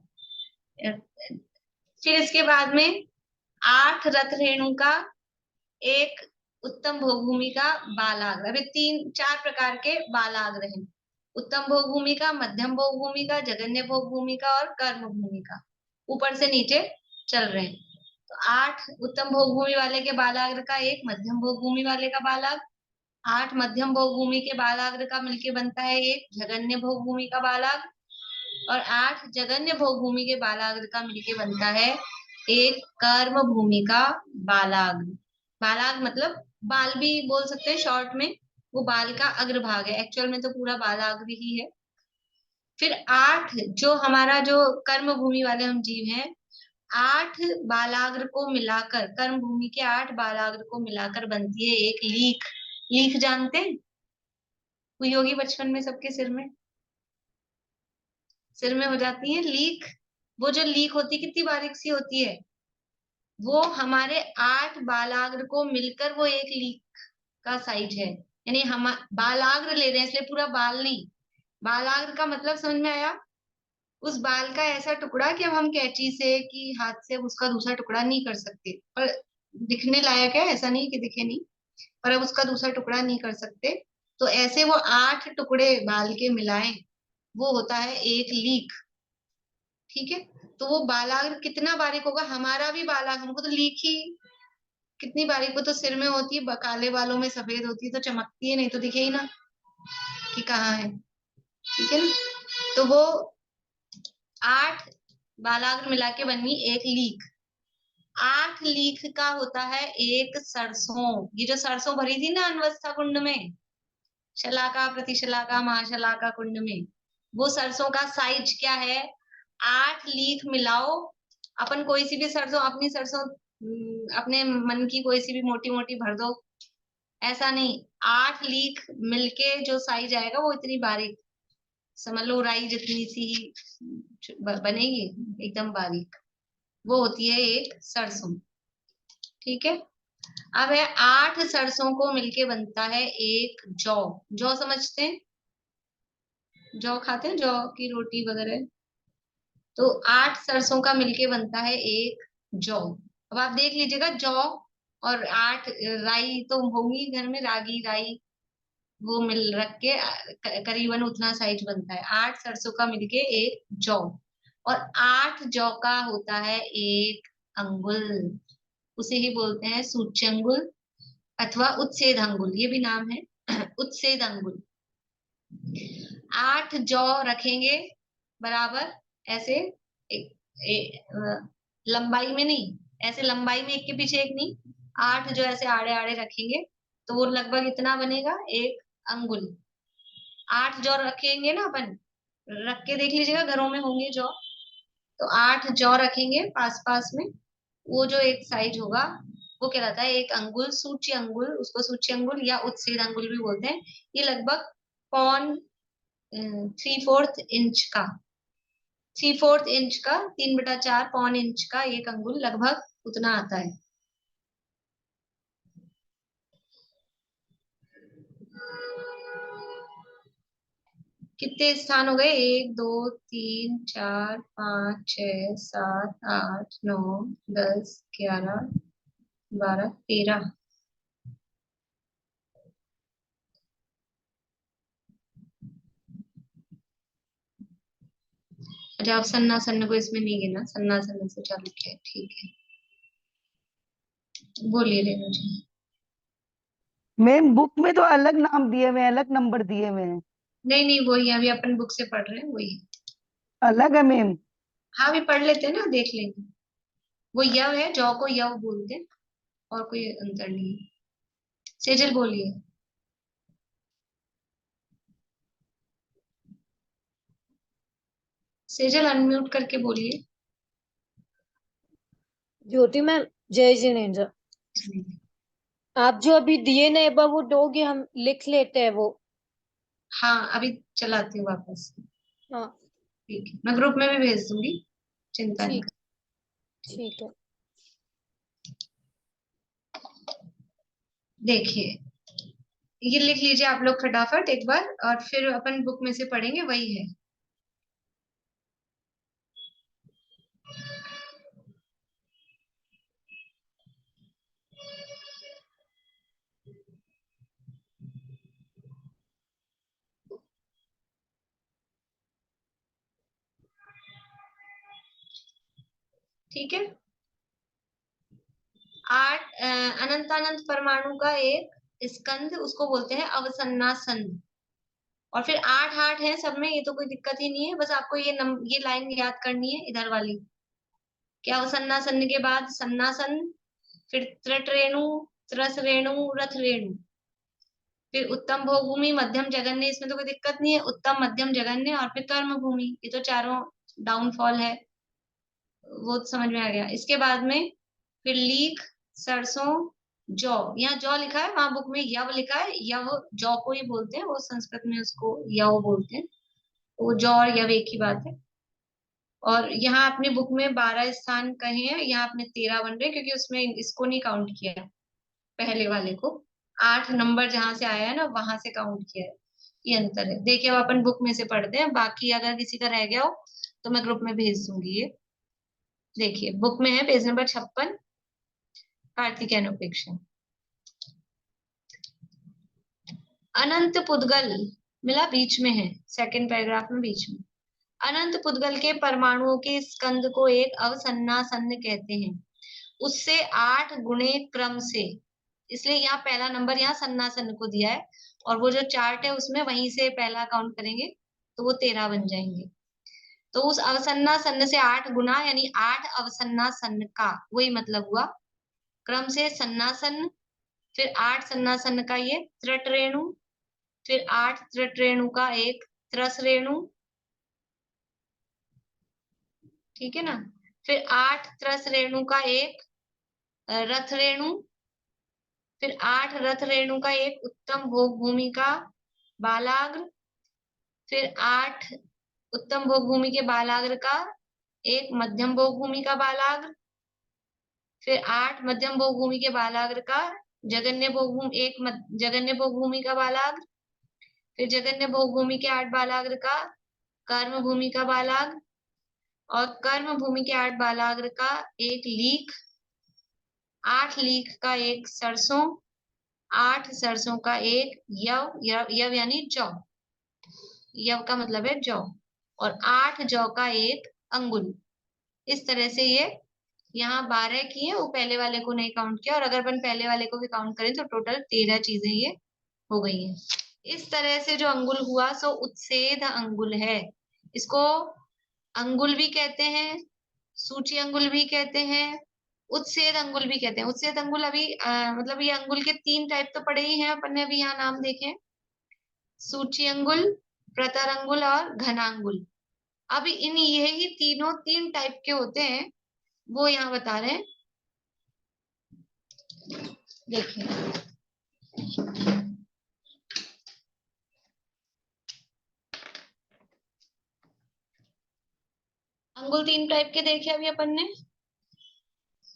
फिर इसके बाद में 8 रथ रेणु का एक उत्तम भोग भूमि का बालाग्र। अभी 4 प्रकार के बालाग्र हैं, उत्तम भोग भूमि का, मध्यम भोग भूमि का, जगन्य भोग भूमि का और कर्म भूमि का, ऊपर से नीचे चल रहे हैं। तो 8 उत्तम भोग भूमि वाले के बालाग्र का एक मध्यम भोग भूमि वाले का बालाग्र, 8 मध्यम भोग भूमि के बालाग्र का मिलके बनता है एक जगन्य भोग भूमि का बालाग्र, और 8 जगन्य भोग भूमि के बालाग्र का मिलके बनता है एक कर्म भूमि का बालाग्र। बालाग्र मतलब बाल भी बोल सकते हैं शॉर्ट में, वो बाल का अग्रभाग है, एक्चुअल में तो पूरा बालाग्र ही है। फिर 8 जो हमारा जो कर्म भूमि वाले हम जीव हैं, 8 बालाग्र को मिलाकर, कर्म भूमि के 8 बालाग्र को मिलाकर बनती है एक लीख। लीख जानते हैं, कोई होगी बचपन में सबके सिर में हो जाती है लीख। वो जो लीख होती है कितनी बारीक सी होती है, वो हमारे 8 बालाग्र को मिलकर वो एक लीख का साइज है। यानी हम बालाग्र ले रहे हैं, इसलिए पूरा बाल नहीं, बालाग्र का मतलब समझ में आया, उस बाल का ऐसा टुकड़ा कि अब हम कैंची से कि हाथ से उसका दूसरा टुकड़ा नहीं कर सकते, पर दिखने लायक है, ऐसा नहीं कि दिखे नहीं, पर अब उसका दूसरा टुकड़ा नहीं कर सकते। तो ऐसे वो 8 टुकड़े बाल के मिलाए, वो होता है एक लीक, ठीक है। तो वो बालाग्र कितना बारीक होगा, हमारा भी बालाग्र, हमको तो लीक ही कितनी बारीक, वो तो सिर में होती है, काले बालों में सफेद होती है तो चमकती है, नहीं तो दिखे ही ना कि कहाँ है, ठीक है ना। तो वो 8 बालाग्र मिला के बनी एक लीक। 8 लीक का होता है एक सरसों। ये जो सरसों भरी थी ना अनवस्था कुंड में, शलाका प्रतिशलाका महाशलाका कुंड में, वो सरसों का साइज क्या है, 8 लीक मिलाओ। अपन कोई सी भी सरसों, अपनी सरसों अपने मन की कोई सी भी मोटी मोटी भर दो, ऐसा नहीं, 8 लीक मिलके जो साइज आएगा वो इतनी बारीक, समझ लो राई जितनी सी ही बनेगी, एकदम बारीक, वो होती है एक सरसों, ठीक है। अब है 8 सरसों को मिलके बनता है एक जौ। जौ समझते हैं, जौ खाते हैं, जौ की रोटी वगैरह। तो 8 सरसों का मिलके बनता है एक जौ। अब आप देख लीजिएगा, जौ और 8 राई तो होंगी घर में, रागी राई, वो मिल रख के करीबन उतना साइज बनता है। 8 सरसों का मिलके एक जौ, और 8 जौ का होता है एक अंगुल, उसे ही बोलते हैं सूच्यंगुल अथवा उत्सेद अंगुल, ये भी नाम है उत्सेद अंगुल। 8 जौ रखेंगे बराबर, ऐसे लंबाई में नहीं, ऐसे लंबाई में एक के पीछे एक नहीं, 8 जो ऐसे आड़े आड़े रखेंगे तो वो लगभग इतना बनेगा एक अंगुल। 8 जौ रखेंगे ना अपन, रख के देख लीजिएगा घरों में होंगे जौ, तो 8 जौ रखेंगे पास पास में, वो जो एक साइज होगा वो कहलाता है एक अंगुल, सूची अंगुल, उसको सूची अंगुल या उत्सेद अंगुल भी बोलते हैं। ये लगभग 3/4 इंच का, 3/4 इंच का, 3/4 पौन इंच का एक अंगुल लगभग उतना आता है। कितने स्थान हो गए, 1 2 3 4 5 6 7 8 9 10 11 12 13। अच्छा, आप सन्ना सन्न को इसमें नहीं गिना, सन्ना सन्न से चालू किया, ठीक है। बोलिए रेणु जी। मैम बुक में तो अलग नाम दिए हुए हैं, अलग नंबर दिए हुए हैं। नहीं नहीं, वही अभी अपन बुक से पढ़ रहे हैं, वही अलग है मैम। हाँ अभी पढ़ लेते हैं ना, देख लेंगे। वो यव है, जौ को यव बोलते हैं, और कोई अंतर नहीं है। सेजल बोलिए। सेजल अनम्यूट करके बोलिए। ज्योति मैम, जय जिनेन्द्र। आप जो अभी दिए ना एक बार वो दोगे, हम लिख लेते हैं वो। हाँ अभी चलाती हूँ वापस। हाँ ठीक है, मैं ग्रुप में भी भेज दूंगी, चिंता नहीं। ठीक है। देखिए ये लिख लीजिए आप लोग फटाफट एक बार, और फिर अपन बुक में से पढ़ेंगे, वही है। ठीक है। अनंतानंत परमाणु का एक स्कंद, उसको बोलते हैं अवसन्नासन। और फिर 8 है सब में, ये तो कोई दिक्कत ही नहीं है, बस आपको ये लाइन याद करनी है इधर वाली। क्या अवसन्नासन के बाद सन्नासन, फिर त्रट रेणु, त्रस रेणु, रथ रेणु, फिर उत्तम भोग भूमि, मध्यम जघन्य, इसमें तो कोई दिक्कत नहीं है, उत्तम मध्यम जघन्य, और फिर कर्म भूमि। ये तो चारों डाउनफॉल है, वो समझ में आ गया। इसके बाद में फिर लीख, सरसों, जौ। यहाँ जौ लिखा है, वहां बुक में यव लिखा है। यव जौ को ही बोलते हैं, वो संस्कृत में उसको यव बोलते हैं, वो जौ और यव एक ही बात है। और यहाँ अपनी बुक में 12 स्थान कहे हैं, यहाँ अपने 13 बन रहे, क्योंकि उसमें इसको नहीं काउंट किया है, पहले वाले को 8 नंबर जहां से आया है ना, वहां से काउंट किया है। ये अंतर है। देखिए अब अपन बुक में से पढ़ते हैं, बाकी अगर किसी का रह गया हो तो मैं ग्रुप में भेज दूंगी। ये देखिए बुक में है, पेज नंबर 56, कार्तिकेय उपेक्षा। अनंत पुद्गल मिला, बीच में है, सेकंड पैराग्राफ में बीच में। अनंत पुद्गल के परमाणुओं के स्कंद को एक अवसन्नासन कहते हैं, उससे 8 गुणे क्रम से, इसलिए यहाँ पहला नंबर यहाँ सन्नासन को दिया है, और वो जो चार्ट है उसमें वहीं से पहला काउंट करेंगे तो वो 13 बन जाएंगे। तो उस अवसन्नासन से 8 गुना, यानी 8 अवसन्नासन का वही मतलब हुआ, क्रम से सन्नासन, फिर 8 सन्नासन का ये त्रट रेणु, फिर 8 त्रट रेणु का एक त्रस रेणु, ठीक है ना, फिर 8 त्रस रेणु का एक रथ रेणु, फिर 8 रथ रेणु का एक उत्तम भोग भूमि का बालाग्र, फिर 8 उत्तम भोग भूमि के बालाग्र का एक मध्यम भोग भूमि का बालाग्र, फिर 8 मध्यम भोग भूमि के बालाग्र का जगन्य भोग भूमि, एक जगन्य भोग भूमि का बालाग्र, फिर जगन्य भोग भूमि के 8 बालाग्र का कर्म भूमि का बालाग्र, और कर्म भूमि के 8 बालाग्र का एक लीख, 8 लीख का एक सरसों, 8 सरसों का एक यव, यव यानी जौ, यव का मतलब है जौ, और 8 जौ का एक अंगुल। इस तरह से ये यहाँ 12 की है, वो पहले वाले को नहीं काउंट किया, और अगर अपन पहले वाले को भी काउंट करें तो टोटल 13 चीजें ये हो गई हैं। इस तरह से जो अंगुल हुआ सो उत्सेद अंगुल है। इसको अंगुल भी कहते हैं, सूची अंगुल भी कहते हैं, उत्सेद अंगुल भी कहते हैं। उत्सेद अंगुल अभी मतलब ये अंगुल के 3 टाइप तो पड़े ही हैं, अपन ने अभी यहाँ नाम देखे, सूची अंगुल, प्रतर अंगुल और घनांगुल। अब इन यही तीनों 3 टाइप के होते हैं, वो यहाँ बता रहे हैं। देखिए अंगुल 3 टाइप के देखे अभी अपन ने।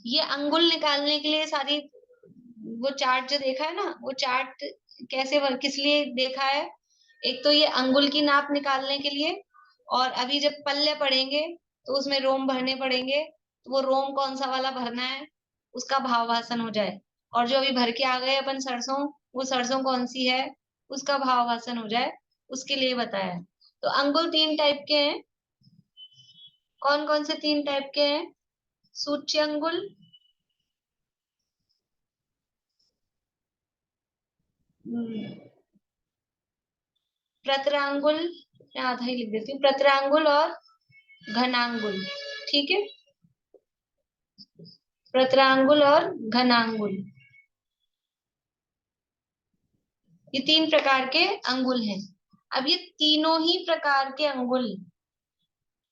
ये अंगुल निकालने के लिए सारी वो चार्ट जो देखा है ना, वो चार्ट कैसे किस लिए देखा है, एक तो ये अंगुल की नाप निकालने के लिए, और अभी जब पल्ले पड़ेंगे तो उसमें रोम भरने पड़ेंगे, तो वो रोम कौन सा वाला भरना है उसका भावासन हो जाए, और जो अभी भर के आ गए अपन सरसों, वो सरसों कौन सी है उसका भावासन हो जाए, उसके लिए बताया है। तो अंगुल 3 टाइप के हैं। कौन कौन से 3 टाइप के हैं? सूच्य अंगुल, प्रतरांगुल, मैं आधा ही लिख देती हूँ, प्रतरांगुल और घनांगुल, ठीक है, प्रतरांगुल और घनांगुल, ये 3 प्रकार के अंगुल हैं। अब ये तीनों ही प्रकार के अंगुल,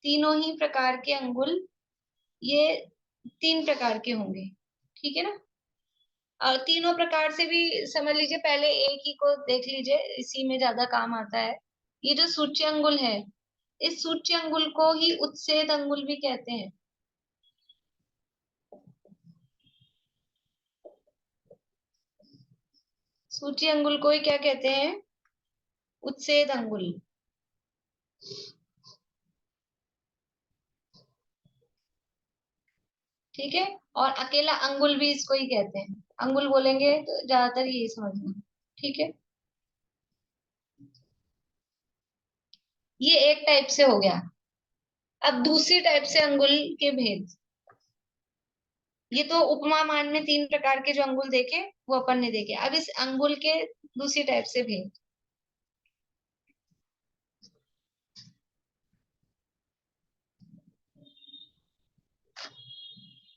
तीनों ही प्रकार के अंगुल ये 3 प्रकार के होंगे, ठीक है ना। और तीनों प्रकार से भी समझ लीजिए, पहले एक ही को देख लीजिए, इसी में ज्यादा काम आता है। ये जो सूच्य अंगुल है, इस सूच्य अंगुल को ही उत्सेद अंगुल भी कहते हैं। सूची अंगुल को ही क्या कहते हैं? उच्छेद अंगुल। ठीक है, और अकेला अंगुल भी इसको ही कहते हैं। अंगुल बोलेंगे तो ज्यादातर यही समझना। ठीक है, ये एक टाइप से हो गया। अब दूसरी टाइप से अंगुल के भेद। ये तो उपमा मान में 3 प्रकार के जो अंगुल देखे वो अपन ने देखे। अब इस अंगुल के दूसरी टाइप से भेद।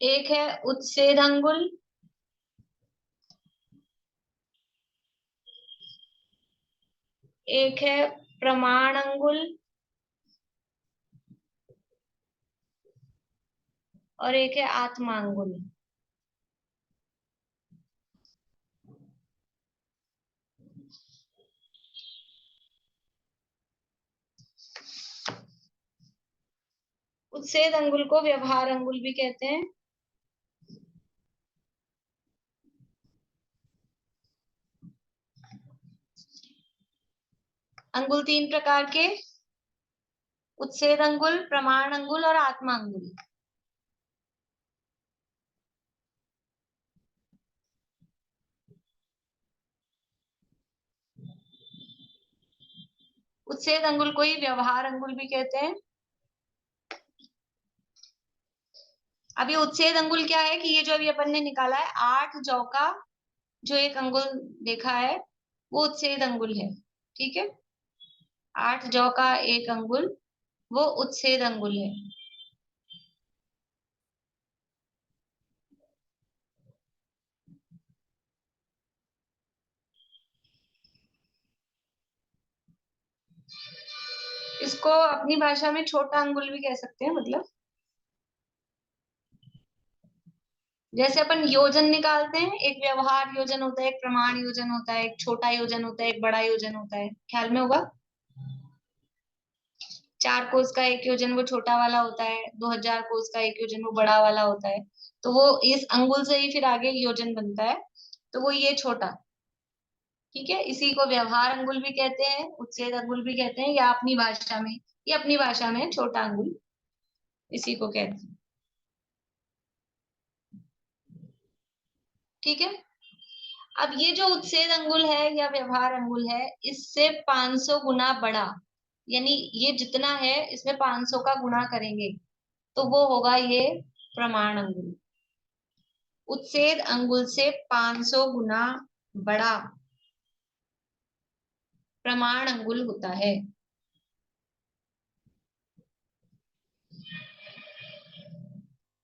एक है उच्छेद अंगुल, एक है प्रमाण अंगुल, और एक है आत्मा अंगुल। उच्छेद अंगुल को व्यवहार अंगुल भी कहते हैं। अंगुल 3 प्रकार के, उच्छेद अंगुल, प्रमाण अंगुल और आत्मा अंगुल। उच्छेद अंगुल को ही व्यवहार अंगुल भी कहते हैं। अभी उच्छेद अंगुल क्या है कि ये जो अभी अपन ने निकाला है 8 जौ का जो एक अंगुल देखा है वो उच्छेद अंगुल है। ठीक है, 8 जौ का एक अंगुल वो उच्छेद अंगुल है। इसको अपनी भाषा में छोटा अंगुल भी कह सकते हैं। मतलब जैसे अपन योजन निकालते हैं, एक व्यवहार योजन होता है, एक प्रमाण योजन होता है, एक छोटा योजन होता है, एक बड़ा योजन होता है। ख्याल में होगा, 4 कोस का एक योजन वो छोटा वाला होता है, 2000 कोस का एक योजन वो बड़ा वाला होता है। तो वो इस अंगुल से ही फिर आगे योजन बनता है, तो वो ये छोटा। ठीक है, इसी को व्यवहार अंगुल भी कहते हैं, उच्छेद अंगुल भी कहते हैं, या अपनी भाषा में, ये अपनी भाषा में छोटा अंगुल इसी को कहते हैं। ठीक है, अब ये जो उच्छेद अंगुल है या व्यवहार अंगुल है, इससे 500 गुना बड़ा, यानी ये जितना है इसमें 500 का गुणा करेंगे तो वो होगा ये प्रमाण अंगुल। उच्छेद अंगुल से 500 गुना बड़ा प्रमाण अंगुल होता है।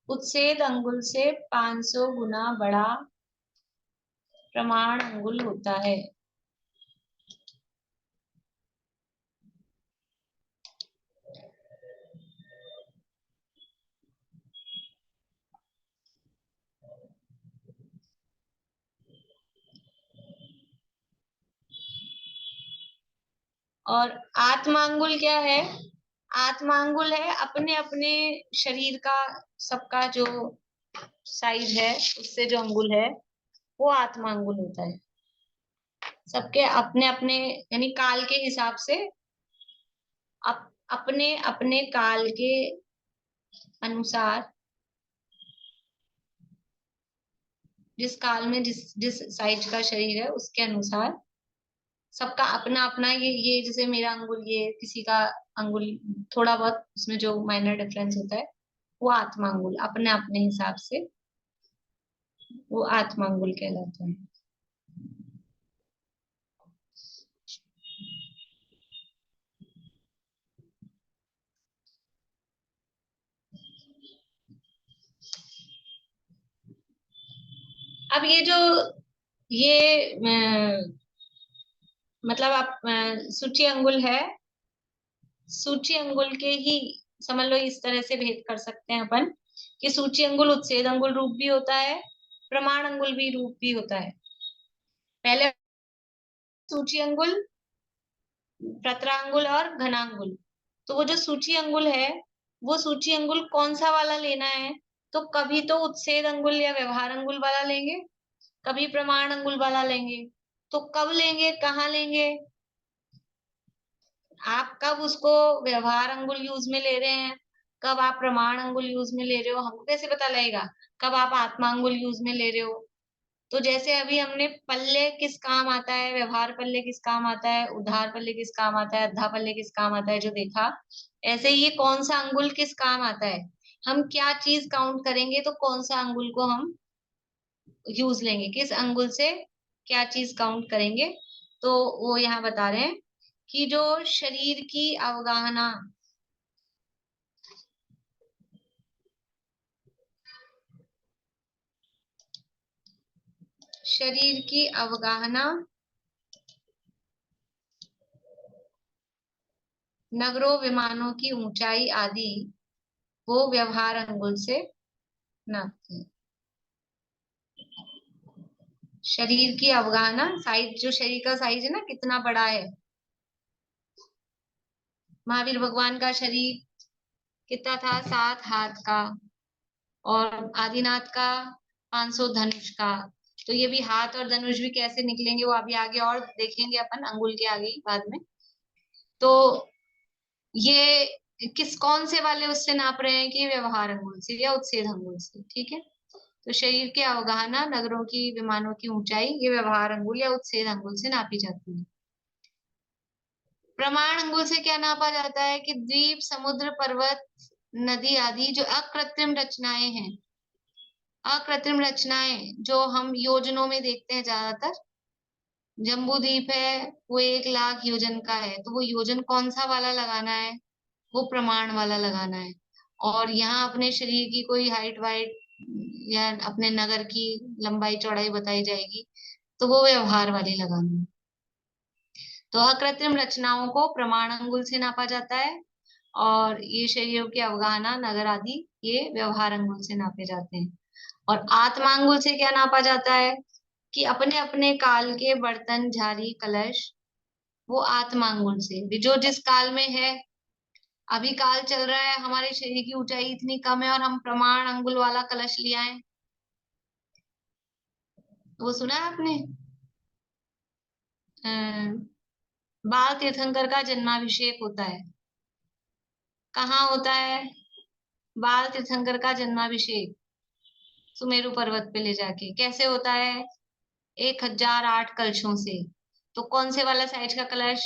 उच्छेद अंगुल से 500 गुना बड़ा प्रमाण अंगुल होता है। और आत्मांगुल क्या है? आत्मांगुल है अपने अपने शरीर का, सबका जो साइज है उससे जो अंगुल है वो आत्मांगुल होता है। सबके अपने अपने यानी काल के हिसाब से अपने अपने काल के अनुसार, जिस काल में जिस जिस साइज का शरीर है उसके अनुसार सबका अपना अपना ये जैसे मेरा अंगुल, ये किसी का अंगुल, थोड़ा बहुत उसमें जो माइनर डिफरेंस होता है वो आत्मा अंगुल अपने अपने हिसाब से वो आत्मा अंगुल कहलाता है। अब ये जो ये मतलब आप सूची अंगुल है, सूची अंगुल के ही समझ लो इस तरह से भेद कर सकते हैं अपन कि सूची अंगुल उच्छेद अंगुल रूप भी होता है, प्रमाण अंगुल भी रूप भी होता है। पहले सूची अंगुल, प्रतरांगुल और घनांगुल। तो वो जो सूची अंगुल है वो सूची अंगुल कौन सा वाला लेना है? तो कभी तो उच्छेद अंगुल या व्यवहार अंगुल वाला लेंगे, कभी प्रमाण अंगुल वाला लेंगे। तो तो कब लेंगे, कहाँ लेंगे, आप कब उसको व्यवहार अंगुल यूज में ले रहे हैं, कब आप प्रमाण अंगुल यूज में ले रहे हो, हमको कैसे पता लगेगा, कब आप आत्मा अंगुल यूज में ले रहे हो। तो जैसे अभी हमने पल्ले किस काम आता है, व्यवहार पल्ले किस काम आता है, उधार पल्ले किस काम आता है, अद्धा पल्ले किस काम आता है जो देखा, ऐसे ये कौन सा अंगुल किस काम आता है, हम क्या चीज काउंट करेंगे तो कौन सा अंगुल को हम यूज लेंगे, किस अंगुल से क्या चीज काउंट करेंगे। तो वो यहाँ बता रहे हैं कि जो शरीर की अवगाहना, शरीर की अवगाहना नगरों विमानों की ऊंचाई आदि वो व्यवहार अंगुल से नापते हैं। शरीर की अवगाहना, साइज, जो शरीर का साइज है ना कितना बड़ा है, महावीर भगवान का शरीर कितना था, 7 हाथ का, और आदिनाथ का 500 धनुष का। तो ये भी हाथ और धनुष भी कैसे निकलेंगे वो अभी आगे और देखेंगे अपन, अंगुल के आगे ही बाद में। तो ये किस कौन से वाले उससे नाप रहे हैं कि व्यवहार अंगुल से या उत्सेद अंगुल से, ठीक है। तो शरीर की अवगाहना नगरों की विमानों की ऊंचाई ये व्यवहार अंगुल या उत्सेद अंगुल से नापी जाती है। प्रमाण अंगुल से क्या नापा जाता है कि द्वीप, समुद्र, पर्वत, नदी आदि जो अकृत्रिम रचनाएं हैं, अकृत्रिम रचनाएं जो हम योजनों में देखते हैं ज्यादातर, जम्बू द्वीप है वो 1 लाख योजन का है, तो वो योजन कौन सा वाला लगाना है, वो प्रमाण वाला लगाना है। और यहाँ अपने शरीर की कोई हाइट वाइट या अपने नगर की लंबाई चौड़ाई बताई जाएगी तो वो व्यवहार वाली लगानी है। तो अकृत्रिम रचनाओं को प्रमाण अंगुल से नापा जाता है और ये शरीरों की अवगाहना, नगर आदि ये व्यवहार अंगुल से नापे जाते हैं। और आत्मांगुल से क्या नापा जाता है कि अपने अपने काल के बर्तन, झारी, कलश, वो आत्मांगुल से, जो जिस काल में है, अभी काल चल रहा है, हमारे शरीर की ऊंचाई इतनी कम है और हम प्रमाण अंगुल वाला कलश ले आए, वो सुना है आपने, बाल तीर्थंकर का जन्माभिषेक होता है, कहाँ होता है, बाल तीर्थंकर का जन्माभिषेक सुमेरु पर्वत पे ले जाके, कैसे होता है, 1008 कलशों से। तो कौन से वाला साइज का कलश,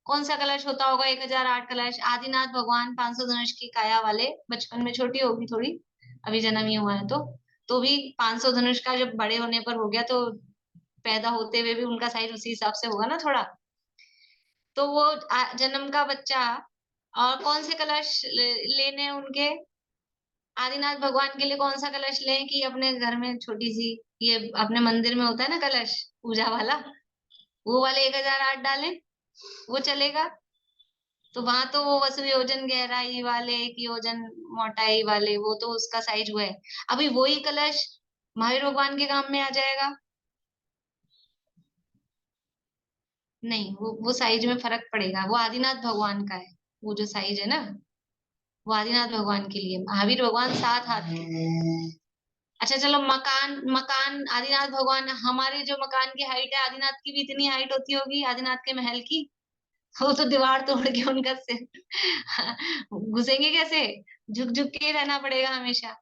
कौन सा कलश होता होगा 1008 कलश, आदिनाथ भगवान 500 धनुष की काया वाले, बचपन में छोटी होगी थोड़ी, अभी जन्म ही हुआ है तो भी 500 धनुष का जब बड़े होने पर हो गया तो पैदा होते हुए भी उनका साइज उसी हिसाब से होगा ना थोड़ा। तो वो जन्म का बच्चा, और कौन से कलश लेने हैं उनके, आदिनाथ भगवान के लिए कौन सा कलश लें कि अपने घर में छोटी सी, ये अपने मंदिर में होता है ना कलश पूजा वाला, वो वाले 1008 डालें, वो चलेगा। तो वहां तो वो वसु योजन गहराई वाले, 1 योजन मोटाई वाले, वो तो उसका साइज हुआ है। अभी वही कलश महावीर भगवान के काम में आ जाएगा, नहीं, वो साइज में फर्क पड़ेगा, वो आदिनाथ भगवान का है, वो जो साइज है ना वो आदिनाथ भगवान के लिए, महावीर भगवान 7 हाथ के। अच्छा चलो, मकान, मकान आदिनाथ भगवान, हमारे जो मकान की हाइट है आदिनाथ की भी इतनी हाइट होती होगी, आदिनाथ के महल की, वो तो दीवार तोड़ के उनका सिर घुसेंगे कैसे, झुक झुक के रहना पड़ेगा हमेशा।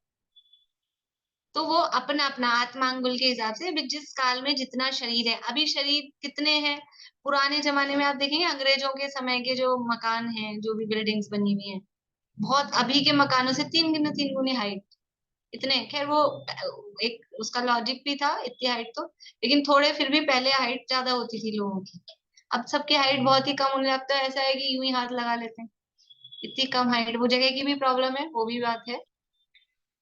तो वो अपना अपना आत्मांगुल के हिसाब से, अभी जिस काल में जितना शरीर है, अभी शरीर कितने हैं, पुराने जमाने में आप देखेंगे अंग्रेजों के समय के जो मकान हैं, जो भी बिल्डिंग्स बनी हुई हैं, बहुत अभी के मकानों से 3 गुने हाइट, इतने, खैर वो एक उसका लॉजिक भी था इतनी हाइट तो, लेकिन थोड़े फिर भी पहले हाइट ज्यादा होती थी लोगों की, अब सबकी हाइट बहुत ही कम होने लगता है, ऐसा है कि यूं ही हाथ लगा लेते हैं, इतनी कम हाइट, वो जगह की भी प्रॉब्लम है, वो भी बात है।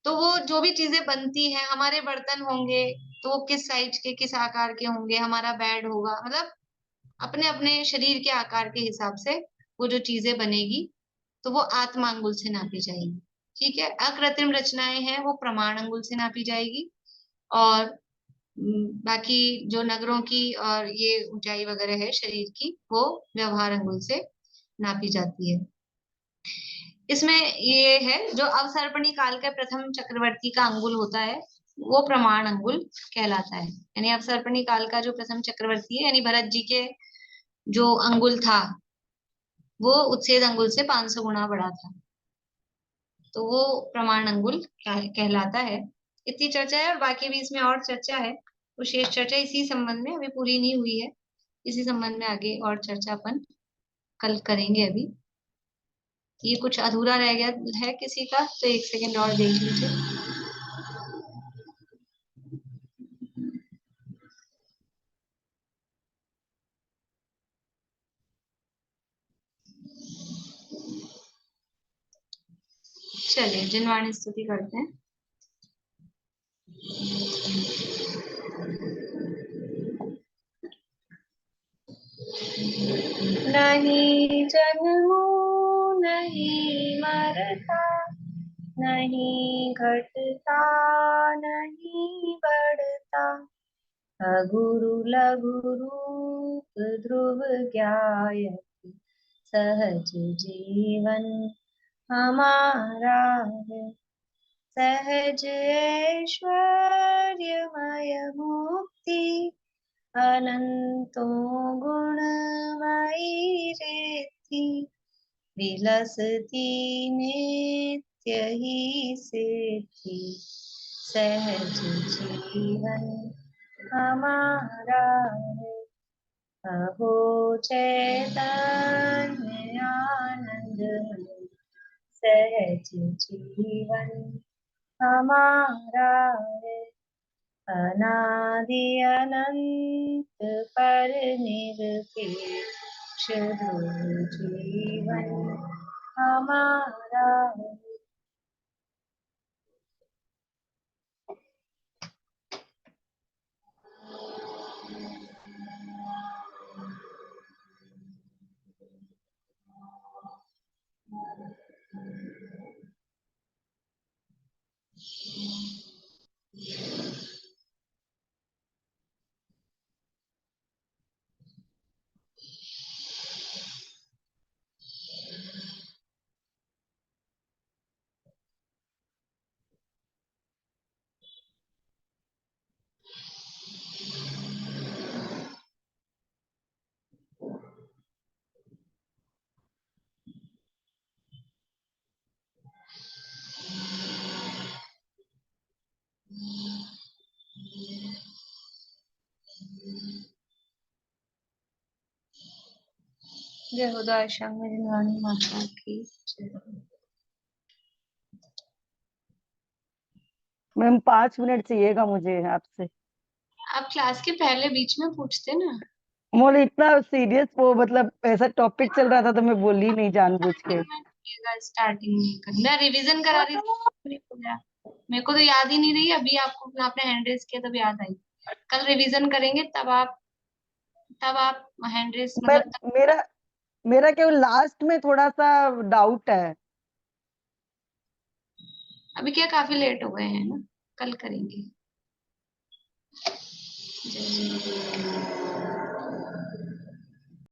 तो वो जो भी चीजें बनती हैं, हमारे बर्तन होंगे तो वो किस साइज के, किस आकार के होंगे, हमारा बेड होगा, मतलब अपने अपने शरीर के आकार के हिसाब से वो जो चीजें बनेगी तो वो आत्मांगुल से नापी जाएगी, ठीक है। अकृत्रिम रचनाएं हैं वो प्रमाण अंगुल से नापी जाएगी, और बाकी जो नगरों की और ये ऊंचाई वगैरह है शरीर की वो व्यवहार अंगुल से नापी जाती है। इसमें ये है जो अवसर्पणी काल का प्रथम चक्रवर्ती का अंगुल होता है, वो प्रमाण अंगुल कहलाता है। यानी अवसर्पणी काल का जो प्रथम चक्रवर्ती है, यानी भरत जी के जो अंगुल था वो उच्छेद अंगुल से 500 गुना बड़ा था, तो वो प्रमाण अंगुल कहलाता है। इतनी चर्चा है, और बाकी भी इसमें और चर्चा है, वो शेष चर्चा इसी संबंध में अभी पूरी नहीं हुई है, इसी संबंध में आगे और चर्चा अपन कल करेंगे। अभी ये कुछ अधूरा रह गया है किसी का, तो 1 सेकंड और देख लीजिए। चलिए जिनवाणी स्तुति करते हैं। नहीं जन्मो नहीं मरता, नहीं घटता नहीं बढ़ता, अगुरु लघु रूप ध्रुव ज्ञायति, सहज जीवन हमारा है, सहज ऐश्वर्यमय मुक्ति, अनंतों गुणमयी रेति, विलसती नित्य ही सिद्धि, सहज जीवन हमारा है, अहो चैतन्य आनंदमय, सहज जीवन हमारा है, अनादि अनंत पर निरपेक्ष ध्रुव जीवन हमारा है। जय हो दाशंग जिनवाणी माता की जय। मैम 5 मिनट चाहिएगा मुझे आपसे। आप क्लास के पहले बीच में पूछते ना। मोले इतना सीरियस वो मतलब ऐसा टॉपिक चल रहा था तो मैं बोली नहीं जानबूझ के। स्टार्टिंग में करना, रिवीजन करा रही थी, मेरे को तो याद ही नहीं रही, अभी आपको आपने हैंड रेस किया तब याद आई। कल रिवीजन करेंगे तब आप हैंड रेस मतलब मेरा मेरा केवल लास्ट में थोड़ा सा डाउट है। अभी क्या काफी लेट हो गए हैं ना, कल करेंगे। जय